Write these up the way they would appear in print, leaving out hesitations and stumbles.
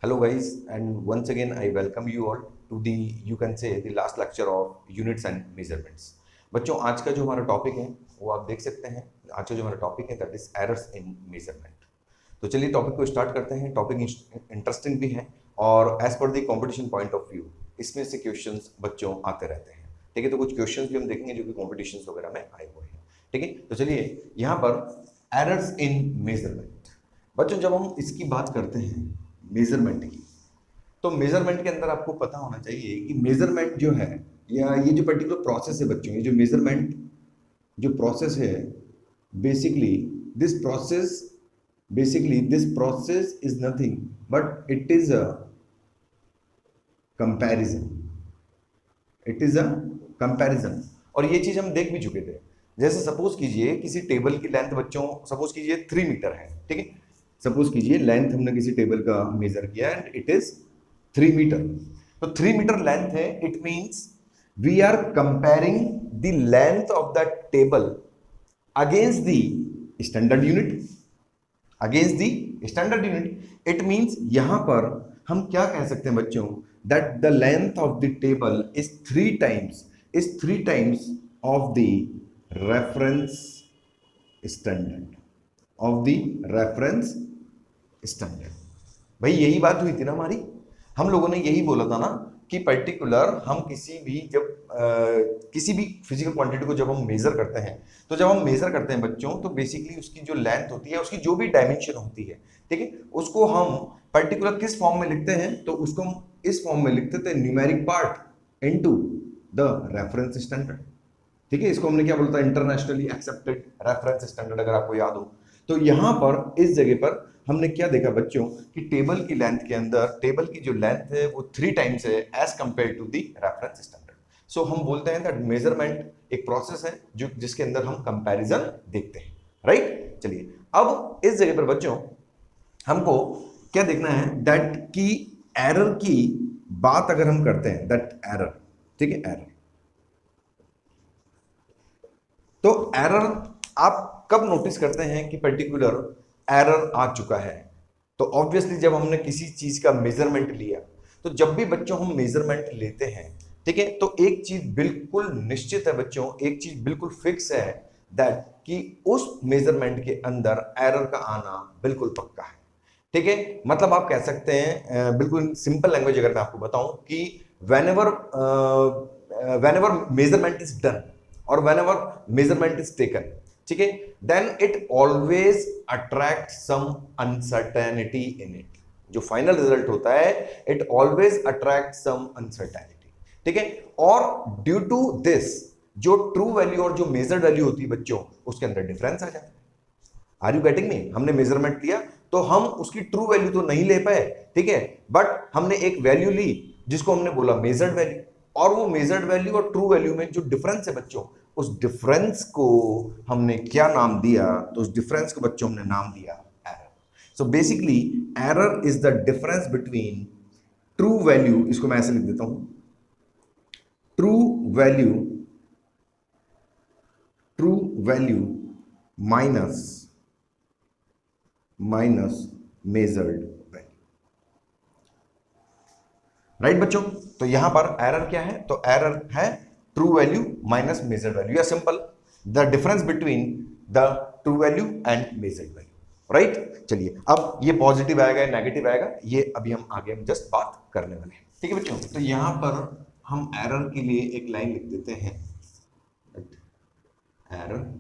Hello guys, and once again I welcome you all to the you can say the last lecture of units and measurements. बच्चों आज का जो हमारा topic है वो आप देख सकते हैं। आज का जो हमारा टॉपिक है that is errors in measurement. तो चलिए टॉपिक को स्टार्ट करते हैं। टॉपिक इंटरेस्टिंग भी है और एज पर the competition point of view इसमें से क्वेश्चंस बच्चों आते रहते हैं। ठीक है, तो कुछ क्वेश्चंस भी हम देखेंगे जो कि कॉम्पिटिशन्स वगैरह में आए हुए हैं। ठीक है, तो चलिए यहाँ पर एरर्स इन मेजरमेंट। बच्चों जब हम इसकी बात करते हैं मेजरमेंट की, तो मेजरमेंट के अंदर आपको पता होना चाहिए कि मेजरमेंट जो है या ये जो पर्टिकुलर प्रोसेस है बच्चों, ये जो मेजरमेंट जो प्रोसेस है basically this process is nothing but it is a comparison. It is a comparison और ये चीज हम देख भी चुके थे। जैसे सपोज कीजिए किसी टेबल की लेंथ बच्चों सपोज कीजिए 3 मीटर है। ठीक है, सपोज कीजिए लेंथ हमने किसी टेबल का मेजर किया एंड इट इज 3 मीटर। तो 3 मीटर लेंथ है, it means we are comparing the length of the table against the standard unit. It means यहां पर हम क्या कह सकते हैं बच्चों, that the length of the table is 3 times of the reference standard. भाई यही बात हुई थी ना हमारी। हम लोगों ने यही बोला था ना कि पर्टिकुलर हम किसी भी फिजिकल क्वांटिटी को जब हम मेजर करते हैं बच्चों, तो बेसिकली उसकी जो लेंथ होती है, उसकी जो भी डायमेंशन होती है, ठीक है, उसको हम पर्टिकुलर किस फॉर्म में लिखते हैं, तो उसको हम इस फॉर्म में लिखते थे, numeric part into the reference standard. ठीक है, इसको हमने क्या बोलता है, इंटरनेशनली एक्सेप्टेड रेफरेंस स्टैंडर्ड, अगर आपको याद हो। तो यहां पर इस जगह पर हमने क्या देखा बच्चों कि टेबल की लेंथ के अंदर टेबल की जो लेंथ है वो 3 टाइम्स है as compared to the reference standard. So हम बोलते हैं दैट मेजरमेंट एक प्रोसेस है जो जिसके अंदर हम कंपैरिजन देखते हैं। राइट, चलिए अब इस जगह पर बच्चों हमको क्या देखना है, दैट की एरर की बात अगर हम करते हैं, दैट एरर, ठीक है, एरर। तो एरर आप कब नोटिस करते हैं कि पर्टिकुलर एरर आ चुका है? तो ऑब्वियसली जब हमने किसी चीज का मेजरमेंट लिया, तो जब भी बच्चों हम मेजरमेंट लेते हैं, ठीक है, तो एक चीज बिल्कुल निश्चित है बच्चों, एक चीज बिल्कुल फिक्स है, दैट कि उस मेजरमेंट के अंदर एरर का आना बिल्कुल पक्का है। ठीक है, मतलब आप कह सकते हैं बिल्कुल सिंपल लैंग्वेज अगर मैं आपको बताऊं कि whenever measurement is done or whenever measurement is taken, ठीक है, then it always attracts some uncertainty in it। जो फाइनल रिजल्ट होता है it always attracts some uncertainty। ठीक है, और ड्यू टू दिस जो ट्रू वैल्यू और जो मेजर्ड वैल्यू होती है बच्चों, उसके अंदर डिफरेंस आ जाता है। Are you getting me? हमने मेजरमेंट लिया तो हम उसकी ट्रू वैल्यू तो नहीं ले पाए, ठीक है, बट हमने एक वैल्यू ली जिसको हमने बोला मेजर्ड वैल्यू, और वो मेजर्ड वैल्यू और ट्रू वैल्यू में जो डिफरेंस है बच्चों, उस डिफरेंस को हमने क्या नाम दिया, तो उस डिफरेंस को बच्चों हमने नाम दिया error. So basically error is the difference between true value, इसको मैं ऐसे लिख देता हूं, true value minus measured value. Right बच्चों, तो यहां पर एरर क्या है, तो एरर है true value minus measured value, या simple the difference between the true value and measured value. Right, चलिए अब ये पॉजिटिव आएगा या नेगेटिव आएगा, ये अभी हम आगे हम जस्ट बात करने वाले हैं। ठीक है बच्चों, तो यहां पर हम एरर के लिए एक लाइन लिख देते हैं, error,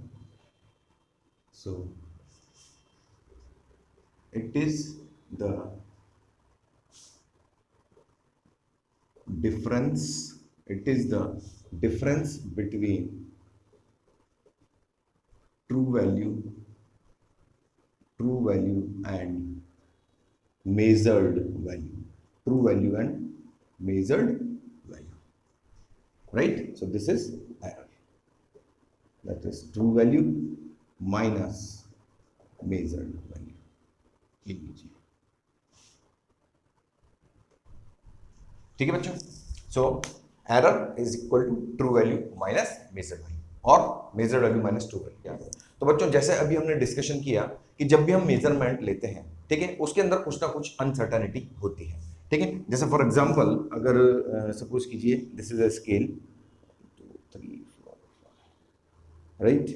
so it is the difference between true value and measured value, right? So this is error, that is true value minus measured value। ठीक है बच्चों, so error is equal to true value minus measured value, और measured value minus true value. तो बच्चों जैसे अभी हमने discussion किया कि जब भी हम मेजरमेंट लेते हैं, ठीक है, उसके अंदर कुछ ना कुछ अनसर्टेनिटी होती है। ठीक है, जैसे फॉर एग्जांपल अगर सपोज कीजिए this is a scale 2 3 4 right,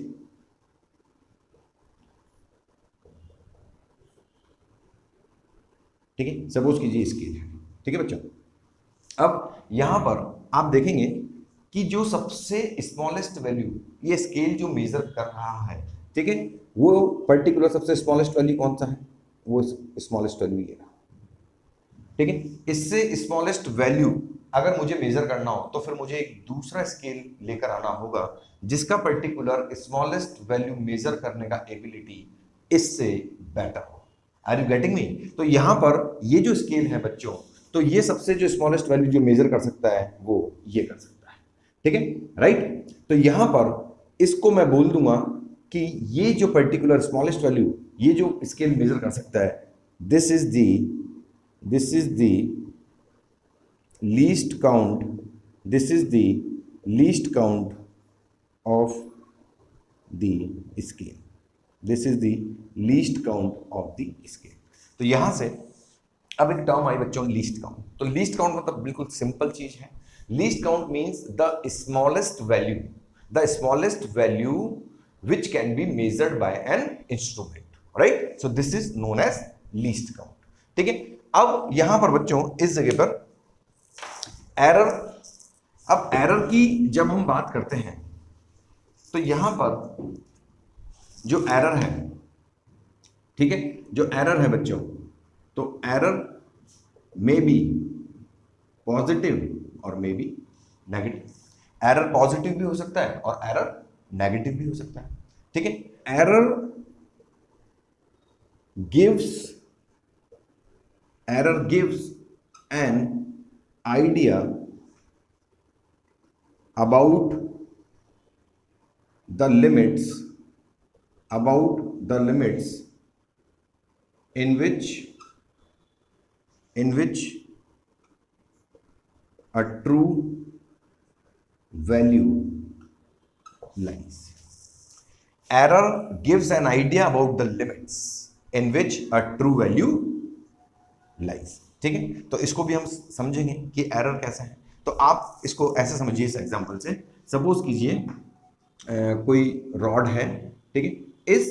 ठीक है, सपोज कीजिए स्केल है, ठीक है बच्चों। अब यहां पर आप देखेंगे कि जो सबसे स्मॉलेस्ट वैल्यू ये स्केल जो मेजर कर रहा है, ठीक है, वो पर्टिकुलर सबसे स्मॉलेस्ट वैल्यू कौन सा है, वो स्मॉलेस्ट वैल्यू ये रहा। ठीक है, इससे स्मॉलेस्ट वैल्यू अगर मुझे मेजर करना हो तो फिर मुझे एक दूसरा स्केल लेकर आना होगा जिसका पर्टिकुलर स्मॉलेस्ट वैल्यू मेजर करने का एबिलिटी इससे बेटर हो। Are you getting me? तो यहां पर ये जो स्केल है बच्चों, तो ये सबसे जो स्मॉलेस्ट वैल्यू जो मेजर कर सकता है वो ये कर सकता है। ठीक है, राइट। तो यहां पर इसको मैं बोल दूंगा कि ये जो पर्टिकुलर स्मॉलेस्ट वैल्यू ये जो स्केल मेजर कर सकता है, this is the least count, this is the least count of the scale, this is the least count of the scale। तो यहां से अब एक टर्म आई बच्चों लीस्ट काउंट। तो लीस्ट काउंट मतलब बिल्कुल सिंपल चीज है। Least count means the smallest value which can be measured by an instrument, right? So this is known as least count। ठीक है, अब यहां पर बच्चों इस जगह पर एरर, अब एरर की जब हम बात करते हैं तो यहां पर जो एरर है, ठीक है, जो एरर है बच्चों, तो एरर मे बी पॉजिटिव और may be negative. Error positive भी हो सकता है और एरर नेगेटिव भी हो सकता है। ठीक है, error gives an idea about the limits in which a true value lies। Error gives an idea about the limits in which a true value lies। ठीक है, तो इसको भी हम समझेंगे कि एरर कैसा है। तो आप इसको ऐसे समझिए इस एग्जांपल से, सपोज कीजिए कोई रॉड है, ठीक है, इस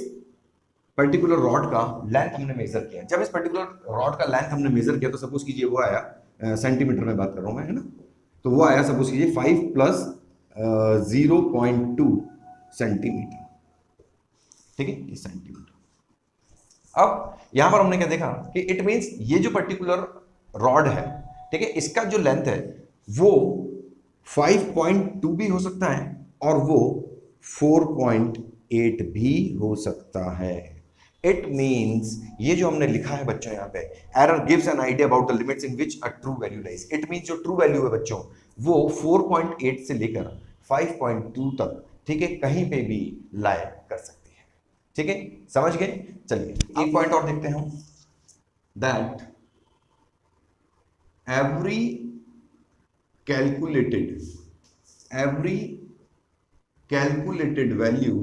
पर्टिकुलर रॉड का लेंथ हमने मेजर किया। जब इस पर्टिकुलर रॉड का लेंथ हमने मेजर किया तो सपोज कीजिए वो आया सेंटीमीटर में बात कर रहा हूं मैं, है ना, तो वो आया सपोज कीजिए 5 + 0.2 सेंटीमीटर। ठीक है, ये सेंटीमीटर। अब यहां पर हमने क्या देखा कि इट मींस ये जो पर्टिकुलर रॉड है, ठीक है, इसका जो लेंथ है वो 5.2 भी हो सकता है और वो 4.8 भी हो सकता है। इट मींस ये जो हमने लिखा है बच्चों यहां पे, error gives an idea about the limits in which a true value lies. It means जो ट्रू वैल्यू है बच्चों वो 4.8 से लेकर 5.2 तक, ठीक है, कहीं पे भी लाई कर सकती है। ठीक है, समझ गए? चलिए एक पॉइंट और देखते हैं हम, that every calculated value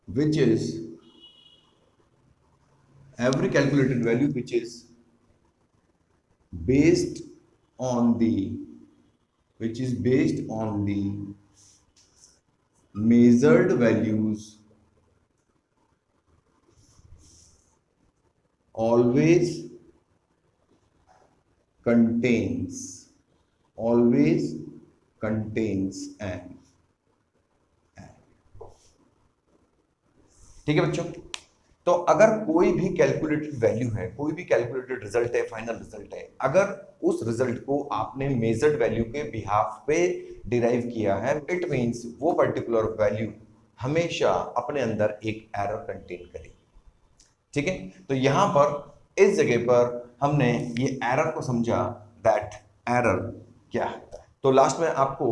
which is based on the measured values always contains an error। ठीक है बच्चों, तो अगर कोई भी कैलकुलेटेड वैल्यू है, कोई भी कैलकुलेटेड रिजल्ट है, फाइनल रिजल्ट है, अगर उस रिजल्ट को आपने मेजर्ड वैल्यू के बिहाफ पे डिराइव किया है, इट मींस वो पर्टिकुलर वैल्यू हमेशा अपने अंदर एक एरर कंटेन करेगी। ठीक है, तो यहां पर इस जगह पर हमने ये एरर को समझा, दैट एरर क्या है। तो लास्ट में आपको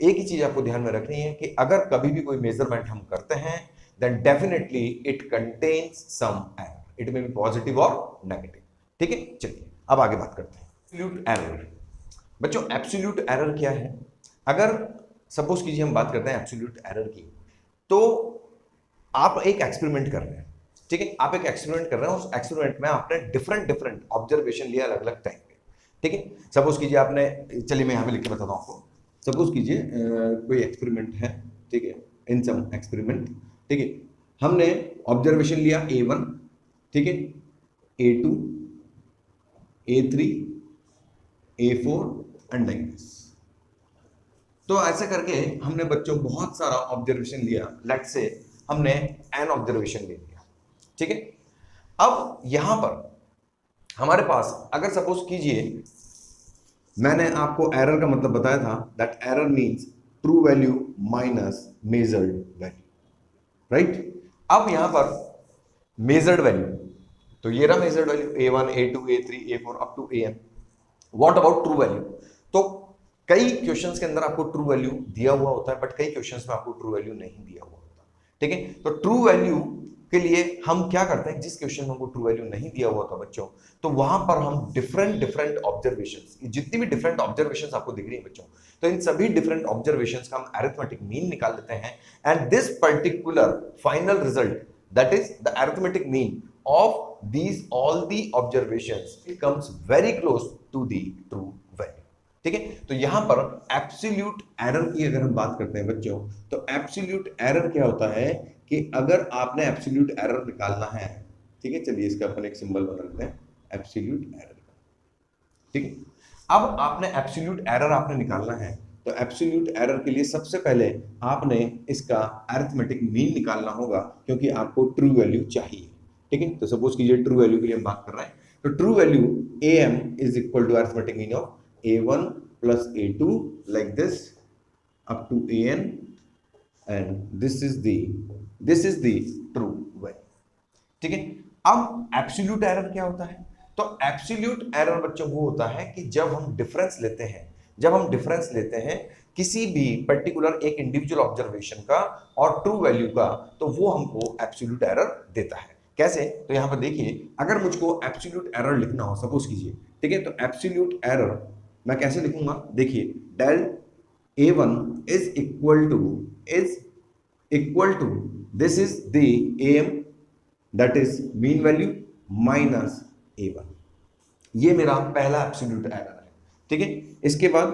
एक ही चीज आपको ध्यान में रखनी है कि अगर कभी भी कोई मेजरमेंट हम करते हैं then definitely it contains some error, it may be positive or negative। ठीक है, चलिए अब आगे बात करते हैं एब्सोल्यूट एरर। बच्चों एब्सोल्यूट एरर क्या है? अगर सपोज कीजिए हम बात करते हैं एब्सोल्यूट एरर की, तो आप एक एक्सपेरिमेंट कर रहे हैं, ठीक है, आप एक एक्सपेरिमेंट कर रहे हैं, उस एक्सपेरिमेंट में आपने डिफरेंट डिफरेंट ऑब्जर्वेशन लिया अलग अलग टाइम पे। ठीक है, सपोज कीजिए आपने, चलिए मैं यहाँ पे लिख के बताता हूँ आपको। सपोज कीजिए कोई एक्सपेरिमेंट है, ठीक है, इन सम एक्सपेरिमेंट, ठीक है, हमने ऑब्जर्वेशन लिया A1, ठीक है, A2, A3, A4 and like this. तो ऐसे करके हमने बच्चों बहुत सारा ऑब्जर्वेशन लिया, लेट्स से हमने n ऑब्जर्वेशन ले लिया। ठीक है, अब यहां पर हमारे पास अगर सपोज कीजिए, मैंने आपको एरर का मतलब बताया था, that error means true value minus measured value, right. अब यहां पर मेजर्ड वैल्यू, तो ये रहा measured value A1, A2, A3, A4 up to AN। What about true value? तो कई क्वेश्चंस के अंदर आपको ट्रू वैल्यू दिया हुआ होता है, बट कई क्वेश्चंस में आपको ट्रू वैल्यू नहीं दिया हुआ होता। ठीक है, तो ट्रू वैल्यू के लिए हम क्या करते हैं, जिस क्वेश्चन में हमको ट्रू वैल्यू नहीं दिया हुआ था बच्चों, तो वहां पर हम डिफरेंट डिफरेंट ऑब्जर्वेशंस, जितनी भी डिफरेंट ऑब्जर्वेशंस आपको दिख रही है बच्चों, तो इन सभी डिफरेंट ऑब्जर्वेशंस का हम अरिथमेटिक मीन निकाल लेते हैं, and this particular final result, that is the arithmetic mean of these all the observations, it comes very close to the true value। ठीक है, तो यहां पर एब्सोल्यूट एरर की अगर हम बात करते हैं बच्चों, तो एब्सोल्यूट एरर क्या होता है कि अगर आपने एब्सोल्यूट एरर निकालना है, ठीक है, चलिए इसका अपन एक सिंबल बना लेते हैं, एब्सोल्यूट एरर। ठीक है, अब आपने एब्सोल्यूट एरर आपने निकालना है, तो एब्सोल्यूट एरर के लिए सबसे पहले आपने इसका अरिथमेटिक मीन निकालना होगा, क्योंकि आपको ट्रू वैल्यू चाहिए। ठीक है, तो सपोज कीजिए ट्रू वैल्यू के लिए हम बात कर रहे हैं, तो true value AM is equal to arithmetic mean of A1 plus A2 like this up to AN, and this is the true value. ठीक है, अब एब्सोल्यूट एरर क्या होता है? तो एब्सोल्यूट एरर बच्चों वो होता है कि जब हम डिफरेंस लेते हैं किसी भी पर्टिकुलर एक इंडिविजुअल ऑब्जर्वेशन का और ट्रू वैल्यू का, तो वो हमको एब्सोल्यूट एरर देता है। कैसे? तो यहां पर देखिए, अगर मुझको एब्सोल्यूट एरर लिखना हो, सपोज कीजिए, ठीक है, तो एब्सोल्यूट एरर मैं कैसे लिखूंगा? देखिए, del A1 is equal to this is the AM, that is mean value minus A1। ये मेरा पहला एब्सोल्यूट एरर है। ठीक है, इसके बाद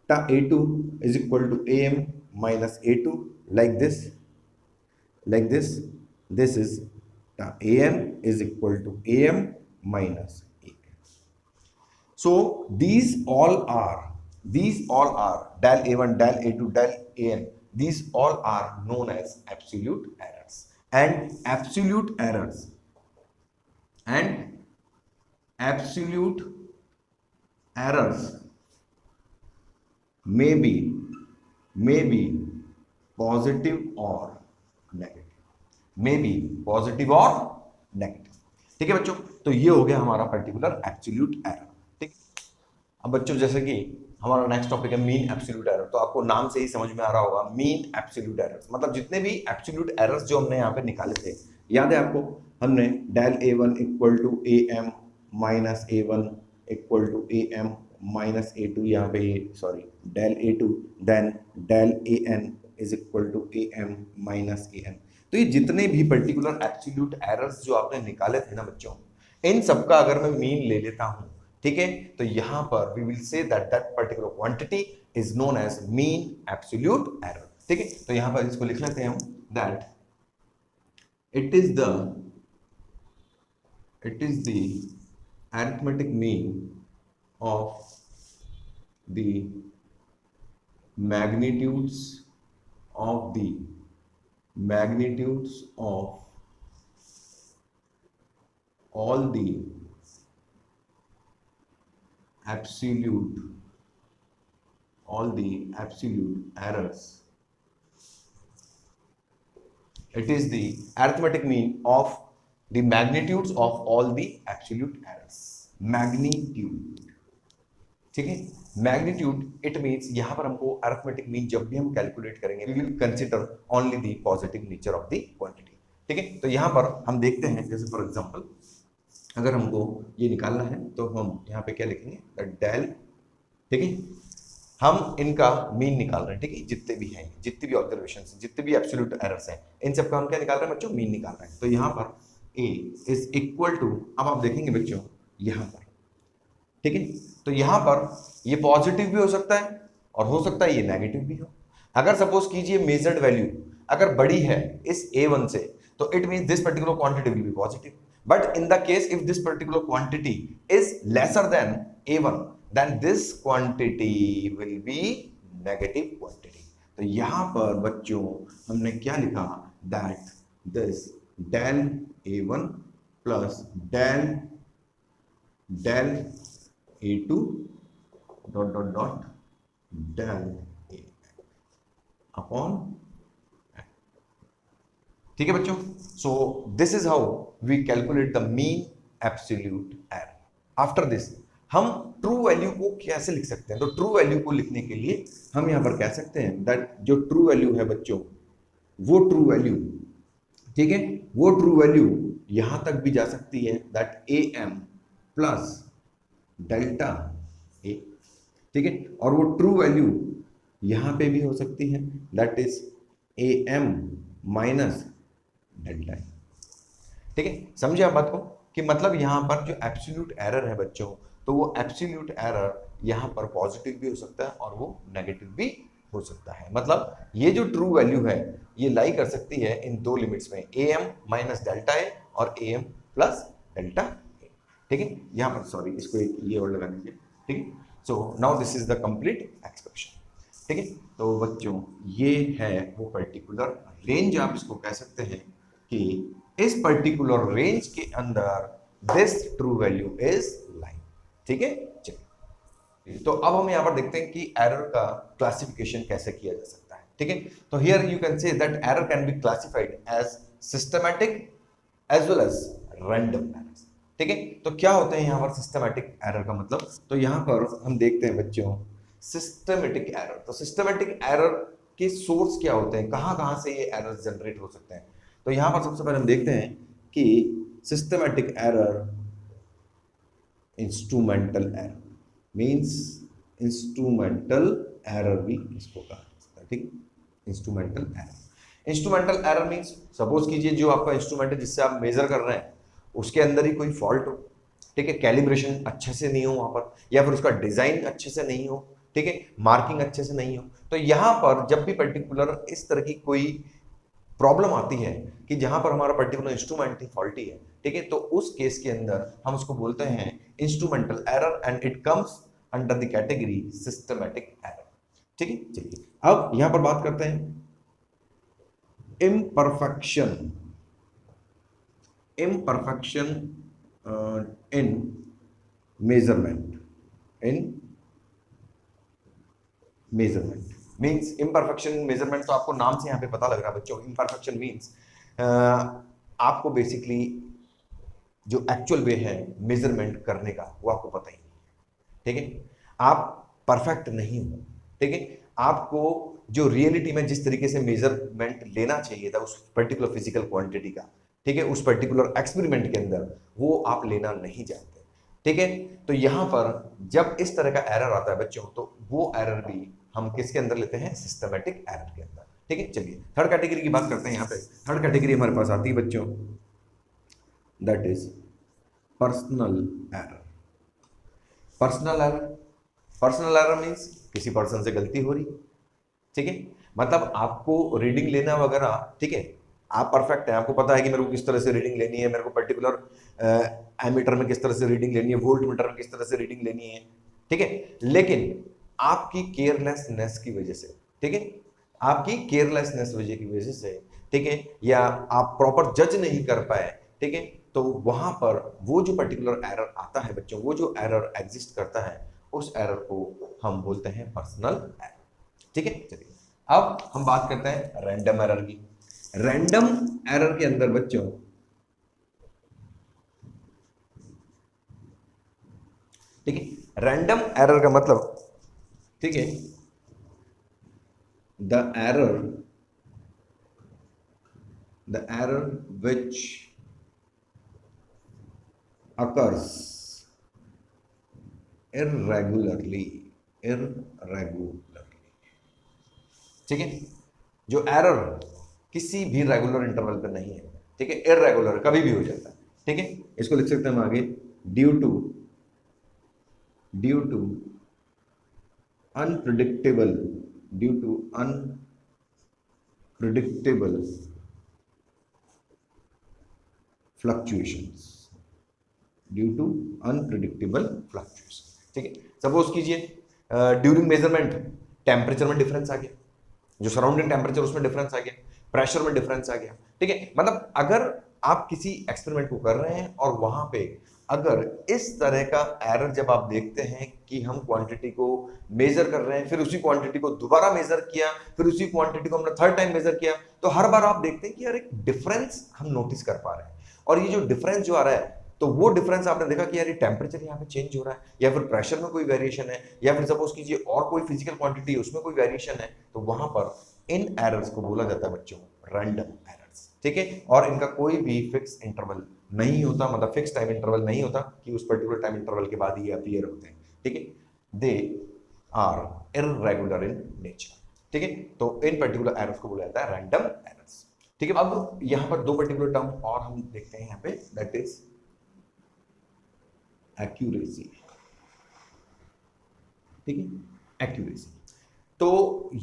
A2 is equal to AM minus A2 like this, this is AN is equal to AM minus AN. So these all are del A1, del A2, del AN. These all are known as absolute errors, and absolute errors may be positive or negative, may be positive और negative. ठीक है बच्चों, तो ये हो गया हमारा particular absolute error. ठीक, अब बच्चों जैसे कि हमारा नेक्स्ट टॉपिक है मीन एब्सोल्यूट एरर, तो आपको नाम से ही समझ में आ रहा होगा, मीन एब्सोल्यूट एरर्स मतलब जितने भी एब्सोल्यूट एरर्स जो हमने यहाँ पे निकाले थे, याद है आपको, हमने del A1 equal to AM minus A1 equal to AM minus A2, यहाँ पे sorry del A2, then del AN is equal to AM minus AN। तो ये जितने भी पर्टिकुलर एब्सोल्यूट एरर्स जो आपने निकाले थे ना बच्चों, इन सबका अगर मैं मीन ले लेता हूं, ठीक है, तो यहां पर we will say that particular quantity is known as mean absolute error. ठीक है, तो यहां पर इसको लिख लेते हैं हम, that it is the arithmetic mean of the magnitudes of all the absolute errors. It is the arithmetic mean of the magnitudes of all the absolute errors. Magnitude, ठीक है, मैग्नीट्यूड इट मीन्स यहां पर हमको arithmetic mean जब भी हम calculate करेंगे, we will consider only the positive nature of the quantity. ठीक है, तो यहां पर हम देखते हैं, जैसे फॉर एग्जांपल अगर हमको ये निकालना है, तो हम यहाँ पे क्या लिखेंगे, डेल, ठीक है, हम इनका मीन निकाल रहे हैं। ठीक है, जितने भी हैं, जितने भी ऑब्जर्वेशन, जितने भी एब्सोल्यूट एरर्स हैं, इन सबका हम क्या निकाल रहे हैं बच्चों, मीन निकाल रहे हैं। तो यहाँ पर ए इज इक्वल टू, अब आप देखेंगे बच्चों यहां पर, ठीक है, तो यहां पर ये पॉजिटिव भी हो सकता है और हो सकता है ये नेगेटिव भी हो। अगर सपोज कीजिए मेजर्ड वैल्यू अगर बड़ी है इस A1 से, तो it means this particular quantity will be positive, but in the case if this particular quantity is lesser than A1, then this quantity will be negative quantity. तो यहां पर बच्चों हमने क्या लिखा, that this del A1 plus del A2 dot dot dot del A upon, ठीक है बच्चों। So this is how we calculate the mean absolute error. After this हम ट्रू वैल्यू को कैसे लिख सकते हैं, तो ट्रू वैल्यू को लिखने के लिए हम यहां पर कह सकते हैं दैट जो ट्रू वैल्यू है बच्चों, वो ट्रू वैल्यू, ठीक है, वो ट्रू वैल्यू यहां तक भी जा सकती है that AM plus delta A, ठीक है, और वो ट्रू वैल्यू यहां पे भी हो सकती है that is AM minus delta A, ठीक है। समझे आप बात को कि मतलब यहां पर जो एब्सोल्यूट एरर है बच्चों, तो वो एब्सोल्यूट एरर यहां पर पॉजिटिव भी हो सकता है और वो नेगेटिव भी हो सकता है। मतलब ये जो ट्रू वैल्यू है ये लाई कर सकती है इन दो लिमिट्स में, AM माइनस डेल्टा ए और AM प्लस डेल्टा ए, ठीक है। यहां पर सॉरी इसको एक ये और लगा दीजिए, ठीक है। So now this is the complete expression, ठीक है। तो बच्चों ये है वो पर्टिकुलर रेंज, आप इसको कह सकते हैं कि इस पर्टिकुलर रेंज के अंदर this true value is line, ठीक है। चलिए तो अब हम यहां पर देखते हैं कि एरर का क्लासिफिकेशन कैसे किया जा सकता है, ठीक है। तो here you can say that error can be classified as systematic as well as random errors, ठीक है। तो क्या होते हैं यहां पर सिस्टमैटिक एरर का मतलब, तो यहां पर हम देखते हैं बच्चों सिस्टमैटिक एरर। तो सिस्टमैटिक एरर के सोर्स क्या होते हैं, कहां कहां से ये एरर्स जनरेट हो सकते हैं। तो यहां पर सबसे पहले हम देखते हैं कि systematic error, instrumental error means instrumental error भी इसको कहा जाता है, ठीक। Instrumental error, instrumental error means suppose कीजिए जो आपका इंस्ट्रूमेंट है जिससे आप मेजर कर रहे हैं उसके अंदर ही कोई फॉल्ट हो, ठीक है, कैलिब्रेशन अच्छे से नहीं हो वहां पर, या फिर उसका डिजाइन अच्छे से नहीं हो, ठीक है, मार्किंग अच्छे से नहीं हो। तो यहां पर जब भी पर्टिकुलर इस तरह की कोई प्रॉब्लम आती है कि जहां पर हमारा पर्टिकुलर इंस्ट्रूमेंट ही फॉल्टी है, ठीक है, तो उस केस के अंदर हम उसको बोलते हैं instrumental error and it comes under the category systematic error, ठीक है। चलिए अब यहां पर बात करते हैं imperfection, imperfection in measurement, in measurement means imperfection measurement, तो आपको नाम से यहाँ पे पता लग रहा है बच्चों, इम्परफेक्शन मींस आपको बेसिकली जो एक्चुअल वे है मेजरमेंट करने का वो आपको पता ही नहीं, ठीक है, आप परफेक्ट नहीं हो, ठीक है, आपको जो रियलिटी में जिस तरीके से मेजरमेंट लेना चाहिए था उस पर्टिकुलर फिजिकल क्वांटिटी का, ठीक है, उस पर्टिकुलर एक्सपेरिमेंट के अंदर वो आप लेना नहीं जानते, ठीक है। तो यहां पर जब इस तरह का एरर आता है बच्चों, तो वो एरर भी हम किसके अंदर लेते हैं, सिस्टमैटिक एरर के अंदर, ठीक है। चलिए थर्ड कैटेगरी की बात करते हैं। यहाँ पे थर्ड कैटेगरी हमारे पास आती है बच्चों, that is personal error. Personal error, personal error means किसी पर्सन से गलती हो रही, ठीक है, मतलब आपको रीडिंग लेना वगैरह, ठीक है, आप परफेक्ट है, आपको पता है कि मेरे को किस तरह से रीडिंग लेनी है, मेरे को पर्टिकुलर एमीटर में किस तरह से रीडिंग लेनी है, वोल्ट मीटर में किस तरह से रीडिंग लेनी है, ठीक है, लेकिन आपकी केयरलेसनेस की वजह से, ठीक है, आपकी केयरलेसनेस वजह की वजह से, ठीक है, या आप प्रॉपर जज नहीं कर पाए, ठीक है, तो वहां पर वो जो पर्टिकुलर एरर आता है बच्चों, वो जो एरर एग्जिस्ट करता है उस एरर को हम बोलते हैं पर्सनल एरर, ठीक है। चलिए अब हम बात करते हैं रैंडम एरर की। रैंडम एरर के अंदर बच्चों, ठीक है, रैंडम एरर का मतलब, ठीक है, the error which occurs irregularly, ठीक है, जो एरर किसी भी रेगुलर इंटरवल पे नहीं है, ठीक है, इररेगुलर कभी भी हो जाता है, ठीक है। इसको लिख सकते हैं हम आगे, ड्यू टू अनप्रिडिक्टेबल फ्लक्चुएशंस, ठीक है। सपोज कीजिए ड्यूरिंग मेजरमेंट टेम्परेचर में डिफरेंस आ गया, जो सराउंडिंग टेम्परेचर उसमें डिफरेंस आ गया, प्रेशर में डिफरेंस आ गया, ठीक है। मतलब अगर आप किसी एक्सपेरिमेंट को कर रहे हैं और वहां पे अगर इस तरह का एरर जब आप देखते हैं कि हम क्वांटिटी को मेजर कर रहे हैं, फिर उसी क्वांटिटी को दोबारा मेजर किया, फिर उसी क्वांटिटी को हमने थर्ड टाइम मेजर किया, तो हर बार आप देखते हैं कि यार एक डिफरेंस हम नोटिस कर पा रहे हैं। और ये जो डिफरेंस जो आ रहा है, तो वो डिफरेंस आपने देखा कि यार ये टेम्परेचर यहाँ पे चेंज हो रहा है, या फिर प्रेशर में कोई वेरिएशन है, या फिर सपोज कीजिए और कोई फिजिकल क्वांटिटी है उसमें कोई वेरिएशन है, तो वहां पर इन एरर्स को बोला जाता है बच्चों रैंडम एरर्स, ठीक है। और इनका कोई भी फिक्स इंटरवल नहीं होता, मतलब फिक्स टाइम इंटरवल नहीं होता कि उस पर्टिकुलर टाइम इंटरवल के बाद ये अपीयर होते हैं, ठीक है। They are irregular in nature, ठीक है। तो इन पर्टिकुलर एरर्स को बोला जाता है रैंडम एरर्स, ठीक है। अब यहां पर दो पर्टिकुलर टर्म और हम देखते हैं यहाँ पे, दैट इज एक्यूरेसी, ठीक है, एक्यूरेसी। तो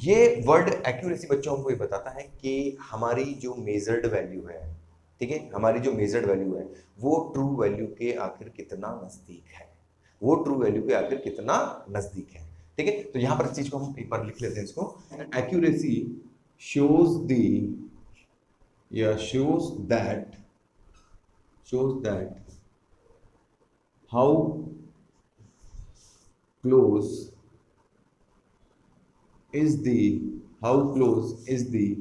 ये वर्ड एक्यूरेसी बच्चों हमको ये बताता है कि हमारी जो मेजर्ड वैल्यू है, ठीक है, हमारी जो मेजर्ड वैल्यू है वो ट्रू वैल्यू के आखिर कितना नजदीक है, वो ट्रू वैल्यू के आखिर कितना नजदीक है, ठीक है। तो यहां पर इस चीज को हम एक बार लिख लेते हैं इसको, accuracy shows that how close is the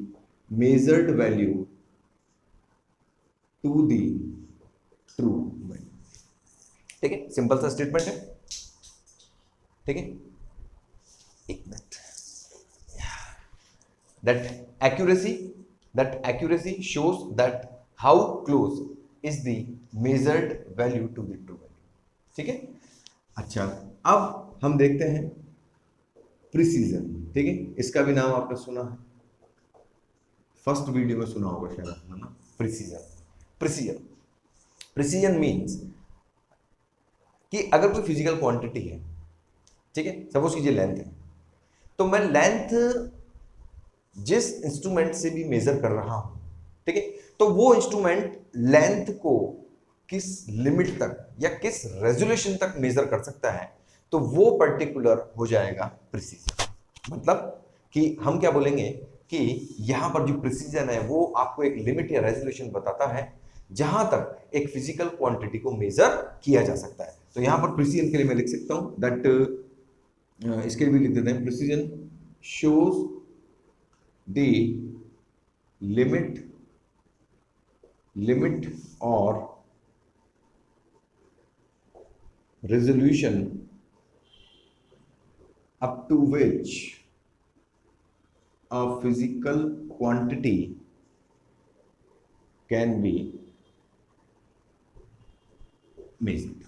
measured value to the true value, ठीक है। सिंपल सा स्टेटमेंट है, ठीक है। एक minute, that accuracy shows that how close is the measured value to the true value, ठीक है। अच्छा, अब हम देखते हैं प्रिसीजन, ठीक है। इसका भी नाम आपने सुना है, फर्स्ट वीडियो में सुना होगा शायद आपने ना, प्रिसीजन मीन्स कि अगर कोई फिजिकल क्वांटिटी है, ठीक है, सपोज कीजिए लेंथ है, तो मैं लेंथ जिस इंस्ट्रूमेंट से भी मेजर कर रहा हूं, ठीक है, तो वो इंस्ट्रूमेंट लेंथ को किस लिमिट तक या किस रेजोल्यूशन तक मेजर कर सकता है, तो वो पर्टिकुलर हो जाएगा प्रिसीजन। मतलब कि हम क्या बोलेंगे कि यहां पर जो प्रिसीजन है वो आपको एक लिमिट या रेजोल्यूशन बताता है जहां तक एक फिजिकल क्वांटिटी को मेजर किया जा सकता है। तो यहां पर प्रिसीजन के लिए मैं लिख सकता हूं दैट, इसके लिए भी लिख देते हैं, precision shows the limit or resolution up to which a physical quantity can be measured,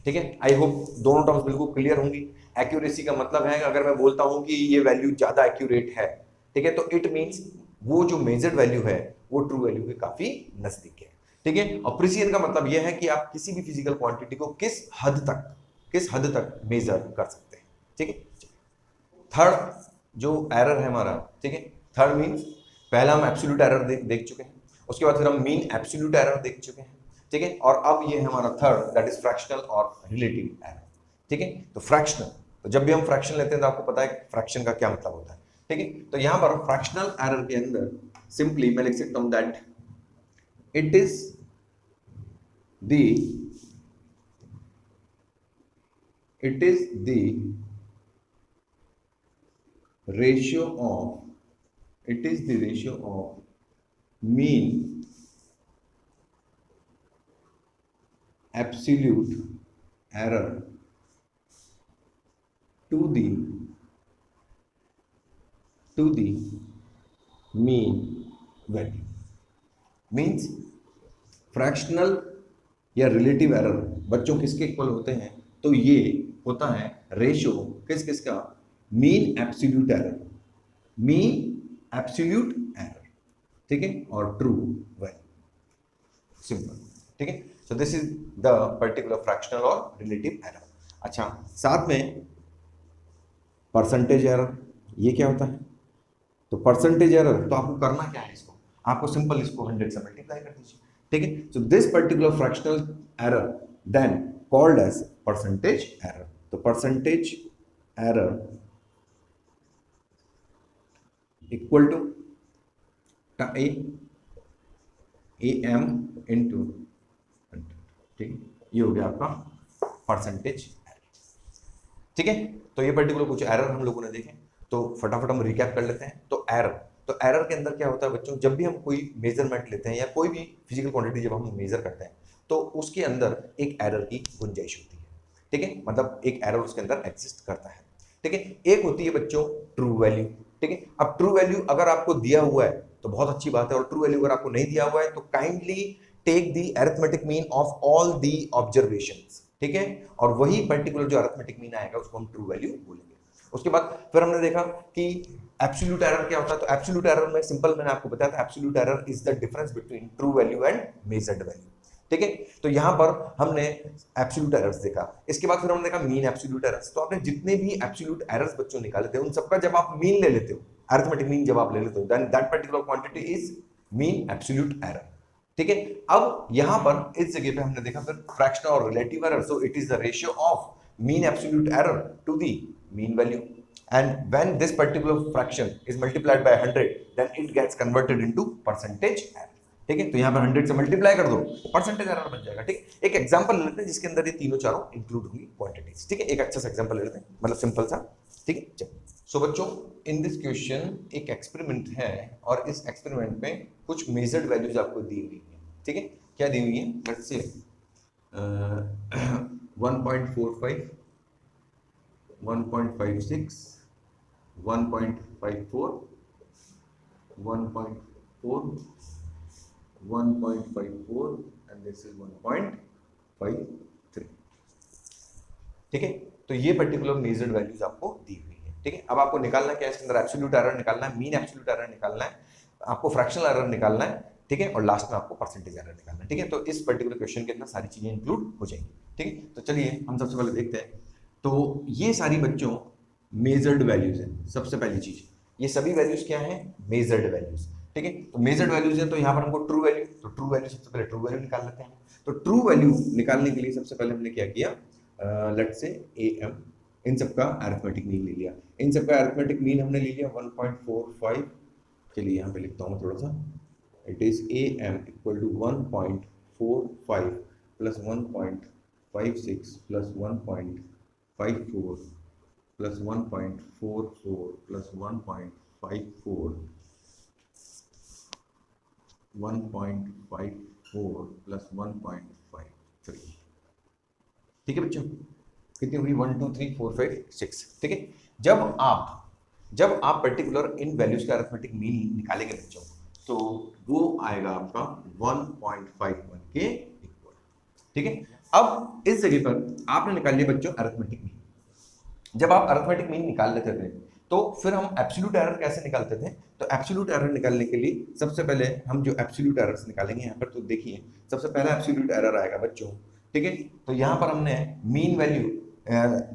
ठीक है। आई होप दोनों टर्म्स बिल्कुल क्लियर होंगी। एक्यूरेसी का मतलब है अगर मैं बोलता हूं कि ये वैल्यू ज्यादा एक्यूरेट है, ठीक है, तो इट मींस वो जो मेजर्ड वैल्यू है वो ट्रू वैल्यू के काफी नजदीक है, ठीक है। और प्रिसीजन का मतलब यह है कि आप किसी भी फिजिकल क्वांटिटी को किस हद तक मेजर कर सकते हैं, ठीक है। थर्ड जो एरर है हमारा, ठीक है, थर्ड मींस पहला हम एब्सोल्यूट एरर देख चुके हैं, उसके बाद फिर हम मीन एब्सोल्यूट एरर देख चुके हैं, ठीक है। और अब ये है हमारा थर्ड, दैट इज फ्रैक्शनल और रिलेटिव एरर, ठीक है। तो फ्रैक्शनल, तो जब भी हम फ्रैक्शन लेते हैं तो आपको पता है फ्रैक्शन का क्या मतलब होता है, ठीक है। तो यहां पर फ्रैक्शनल एरर के अंदर सिंपली मैं लिख सकता हूं that it is the ratio of mean absolute error to the mean value. Means fractional या रिलेटिव एरर बच्चों किसके इक्वल होते हैं, तो ये होता है रेशियो किसका, मीन एब्सोल्यूट एरर, ठीक है, और ट्रू वैल्यू, सिंपल। ठीक है, so this is the particular fractional और रिलेटिव एरर। अच्छा, साथ में परसेंटेज एरर, ये क्या होता है? तो परसेंटेज एरर, तो आपको करना क्या है इसको, आपको सिंपल इसको 100 से मल्टीप्लाई कर दीजिए। ठीक है, so this particular fractional error then called as percentage error. तो percentage error equal to A M into 100। ठीक है, ये हो गया आपका परसेंटेज एरर। ठीक है, तो ये पर्टिकुलर कुछ एरर हम लोगों ने देखे, तो फटाफट हम रिकैप कर लेते हैं। तो एरर के अंदर क्या होता है बच्चों, जब भी हम कोई मेजरमेंट लेते हैं या कोई भी फिजिकल क्वांटिटी जब हम मेजर करते हैं तो उसके अंदर एक एरर की गुंजाइश होती है। ठीक है, मतलब एक एरर उसके अंदर एग्जिस्ट करता है। ठीक है, एक होती है बच्चों ट्रू वैल्यू। ठीक है, अब ट्रू वैल्यू अगर आपको दिया हुआ है तो बहुत अच्छी बात है, और ट्रू वैल्यू अगर आपको नहीं दिया हुआ है तो kindly take the arithmetic mean of all the observations. ठीक है, और वही पर्टिकुलर जो अरिथमेटिक मीन आएगा उसको हम ट्रू वैल्यू बोलेंगे। उसके बाद फिर हमने देखा कि एब्सोल्यूट एरर क्या होता है। तो एब्सोल्यूट एरर में सिंपल मैंने आपको बताया था, absolute error is the difference between true value and measured value. ठीक है, तो यहां पर हमने एब्सोल्यूट एरर्स देखा। इसके बाद फिर हमने देखा मीन एब्सोल्यूट एरर्स। तो आपने जितने भी एब्सोल्यूट एरर्स बच्चों निकाले थे उन सबका जब आप मीन ले लेते हो, अरिथमेटिक मीन जब आप ले लेते हो, then that particular quantity is mean absolute error. ठीक है, अब यहां पर इस जगह पे हमने देखा फिर फ्रैक्शनल और relative error. So it is the ratio of mean absolute error to the mean value, and when this particular fraction is multiplied by 100 then it gets converted into percentage error। ठीक है, तो यहां पर 100 से multiply कर दो percentage error बन जाएगा। ठीक, एक एग्जांपल लेते हैं जिसके अंदर ये तीनों चारों इंक्लूड होंगी क्वांटिटीज। ठीक है, एक अच्छा सा एग्जांपल लेते हैं, मतलब सिंपल सा। ठीक है, चलिए। सो बच्चों, इन दिस क्वेश्चन एक एक्सपेरिमेंट है और इस एक्सपेरिमेंट में कुछ मेजर्ड वैल्यूज आपको दी हुई है। ठीक है, क्या दी हुई है, लेट्स से 1.45, 1.56, 1.54, 1.4, 1.54 and this is 1.53। ठीक है, तो ये पर्टिकुलर मेजर्ड वैल्यूज आपको दी हुई है। ठीक है, अब आपको निकालना क्या है, इसके अंदर एब्सोल्यूट एरर निकालना है, मीन एब्सोल्यूट एरर निकालना है, आपको फ्रैक्शनल एरर निकालना है। ठीक है, और लास्ट में आपको परसेंटेज एरर निकालना है। ठीक है, तो इस पर्टिकुलर क्वेश्चन के अंदर सारी चीजें इंक्लूड हो जाएंगी। ठीक है, तो चलिए हम सबसे पहले देखते हैं। तो ये सारी बच्चों मेजर्ड वैल्यूज है। सबसे पहली चीज, ये सभी वैल्यूज क्या है, मेजर्ड वैल्यूज। ठीक है, तो मेजर्ड वैल्यूज है तो यहाँ पर हमको ट्रू वैल्यू, तो ट्रू वैल्यू सबसे पहले ट्रू वैल्यू निकाल लेते हैं। तो ट्रू वैल्यू निकालने के लिए सबसे पहले हमने क्या किया, लेट्स से am, इन सबका अरिथमेटिक मीन ले लिया। इन सबका अरिथमेटिक मीन हमने ले लिया 1.45। चलिए यहाँ पे लिखता हूँ थोड़ा सा, it is am equal to 1.45 plus 1.56 plus 1.54 plus 1.44 plus 1.54 1.54 plus 1.53। ठीक है बच्चों, कितनी हुई, 1 2 3 4 5 6। ठीक है, जब आप पर्टिकुलर इन वैल्यूज का अरिथमेटिक मीन निकालेंगे बच्चों तो वो आएगा आपका 1.51 के इक्वल। ठीक है, अब इस जगह पर आपने निकाल लिया बच्चों अरिथमेटिक मीन। जब आप अरिथमेटिक मीन निकाल लेते थे तो फिर हम एब्सोल्यूट एरर कैसे निकालते थे। तो एब्सोल्यूट एरर निकालने के लिए सबसे पहले हम जो एब्सोल्यूट एरर्स निकालेंगे यहाँ पर, तो देखिए सबसे पहला एब्सोल्यूट एरर आएगा बच्चों। ठीक है, तो यहाँ पर हमने mean value,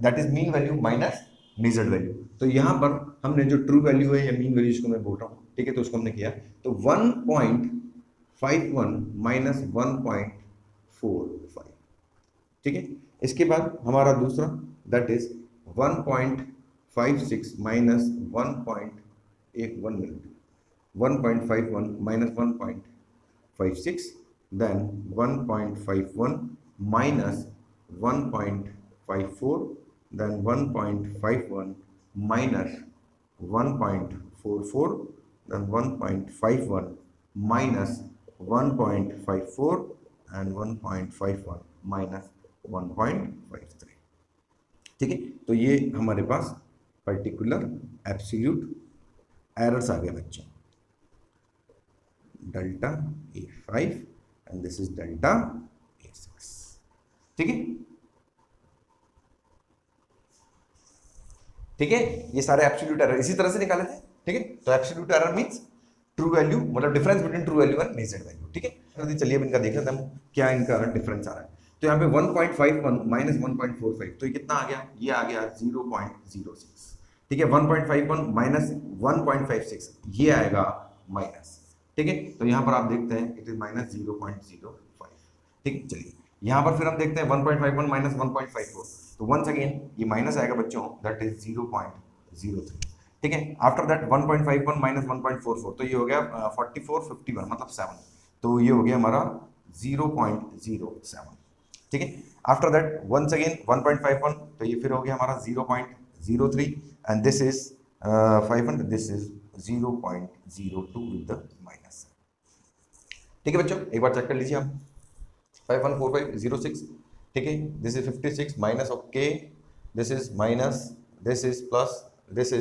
that is mean value minus measured value. तो यहाँ पर हमने जो ट्रू वैल्यू है या मीन वैल्यू जिसको मैं बोल रहा हूँ, ठीक है, तो उसको हमने किया तो 1.51 माइनस 1.45। ठीक है, इसके बाद हमारा दूसरा that is 1.56 minus 1.1 minus 1.51 minus 1.56, then 1.51 minus 1.54, then 1.51 minus 1.44, then 1.51 minus 1.54 and 1.51 minus 1.53। ठीक है, तो ये हमारे पास पर्टिकुलर एब्सोल्यूट एरर्स आ गए बच्चों, delta A5 and this is delta A6। ठीक है, ठीक है, ये सारे एब्सोल्यूट एरर इसी तरह से निकाले थे। ठीक है, तो absolute error means true value, मतलब difference between true value and measured value, ठीक है। चलिए अब इनका देख लेते हैं हम क्या इनका डिफरेंस आ रहा है। तो यहाँ पे 1.51 माइनस 1.45, तो ये कितना आ गया, ये आ गया 0.06, ठीक है। 1.51 माइनस 1.56 ये आएगा माइनस, ठीक है। तो यहाँ पर आप देखते हैं इट इज माइनस 0.05, ठीक है। चलिए यहाँ पर फिर हम देखते हैं 1.51 माइनस 1.54, तो वंस अगेन ये माइनस आएगा बच्चों, दैट इज 0.03, ठीक है। आफ्टर दैट 1.51 माइनस 1.44, तो ये हो गया 4451 मतलब 7, तो ये हो गया हमारा 0.07, ठीक है। आफ्टर दैट वंस अगेन 1.51, तो ये फिर हो गया हमारा 0.03 and this is 500, this is 0.02 with the minus, ठीक है बच्चों। एक बार चेक कर लीजिए आप, 514506, ठीक है। दिस इज 56 माइनस ऑफ के, this is minus, this is plus, this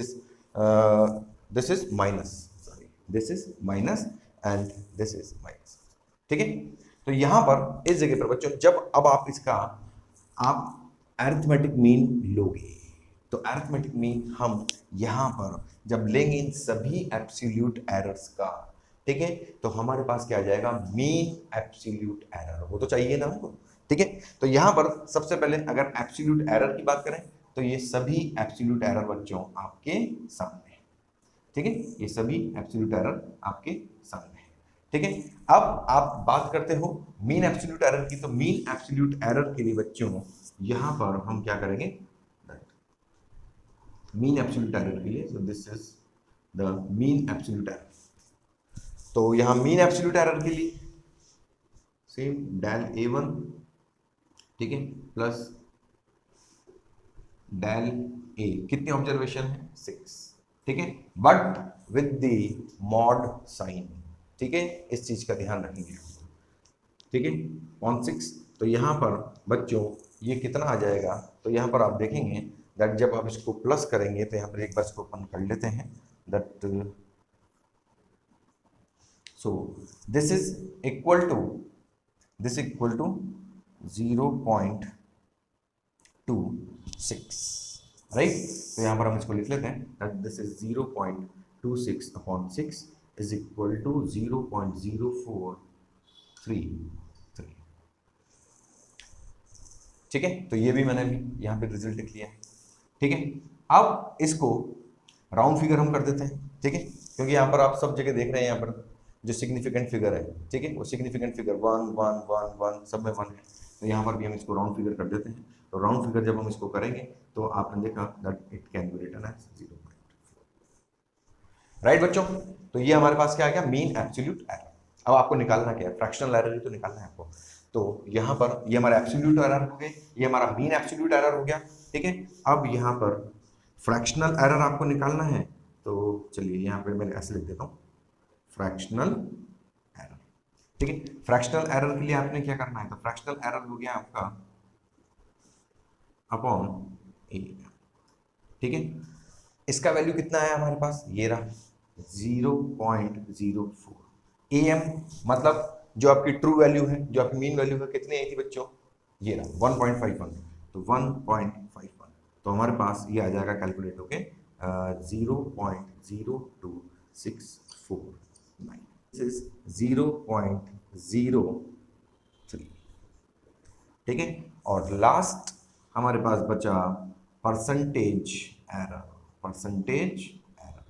is minus, sorry this is minus and this is minus, ठीक है। तो यहां पर इस जगह पर बच्चों जब अब आप इसका आप अरिथमेटिक मीन लोगे, तो अरिथमेटिक मीन हम यहां पर जब लेंगे इन सभी एब्सोल्यूट एरर्स का, ठीक है, तो हमारे पास क्या आ जाएगा, मीन एब्सोल्यूट एरर, वो तो चाहिए ना हमको, ठीक है। तो यहां पर सबसे पहले अगर एब्सोल्यूट एरर की बात करें तो ये सभी एब्सोल्यूट एरर बच्चों आपके सामने है, ठीक है। ये सभी एब्सोल्यूट एरर आपके सामने है, ठीक है। अब आप बात करते हो मीन एब्सोल्यूट एरर की, तो मीन एब्सोल्यूट एरर के लिए बच्चों यहां पर हम क्या करेंगे, मीन एब्सोल्यूट एरर के लिए, सो this is the mean absolute error. तो यहां मीन एब्सोल्यूट एरर के लिए सेम डेल A1, ठीक है, प्लस डेल A, कितनी ऑब्जर्वेशन है 6, ठीक है, but with the mod sine, ठीक है, इस चीज का ध्यान रखेंगे, ठीक है, 0.6। तो यहां पर बच्चों ये कितना आ जाएगा, तो यहां पर आप देखेंगे दैट जब आप इसको प्लस करेंगे तो यहां पर एक बार इसको ओपन कर लेते हैं, that so this is equal to 0.26, right. तो यहां पर हम इसको लिख लेते हैं that this is 0.26 upon 6 is equal to 0.0433, ठीक है। तो ये भी मैंने भी यहां पे रिजल्ट लिख लिया है, ठीक है। अब इसको राउंड फिगर हम कर देते हैं, ठीक है, क्योंकि यहां पर आप सब जगह देख रहे हैं, यहां पर जो सिग्निफिकेंट फिगर है, ठीक है, वो सिग्निफिकेंट फिगर 1 1 1 1 सब में 1 है, तो यहाँ पर भी हम इसको राउंड फिगर कर देते हैं। तो राउंड फिगर जब हम इसको करेंगे तो आपने देखा that it can be written as 0.4, right बच्चों। तो ये हमारे पास क्या आ गया, मीन एब्सोल्यूट एरर। अब आपको निकालना क्या है, फ्रैक्शनल एरर ही तो निकालना है आपको। तो यहाँ पर ये हमारा एब्सोल्यूट एरर हो गए, ये हमारा मीन एब्सोल्यूट एरर हो गया, ठीक है। अब यहाँ पर फ्रैक्शनल एरर आपको निकालना है, तो चलिए यहाँ पे मैं ऐसे लिख देता हूँ, फ्रैक्शनल एरर, ठीक है। फ्रैक्शनल एरर के लिए आपने क्या करना है, तो फ्रैक्शनल एरर हो गया आपका अपॉन ए, ठीक है। इसका वैल्यू कितना है हमारे पास, ये रहा 0.04 am, मतलब जो आपकी ट्रू वैल्यू है, जो आपकी मीन वैल्यू है, कितनी आई थी बच्चों, ये रहा 1.51, तो 1.51, तो हमारे पास ये आ जाएगा कैलकुलेट होके 0.02649, दिस इज 0.03, ठीक है। और लास्ट हमारे पास बचा परसेंटेज एरर, परसेंटेज एरर,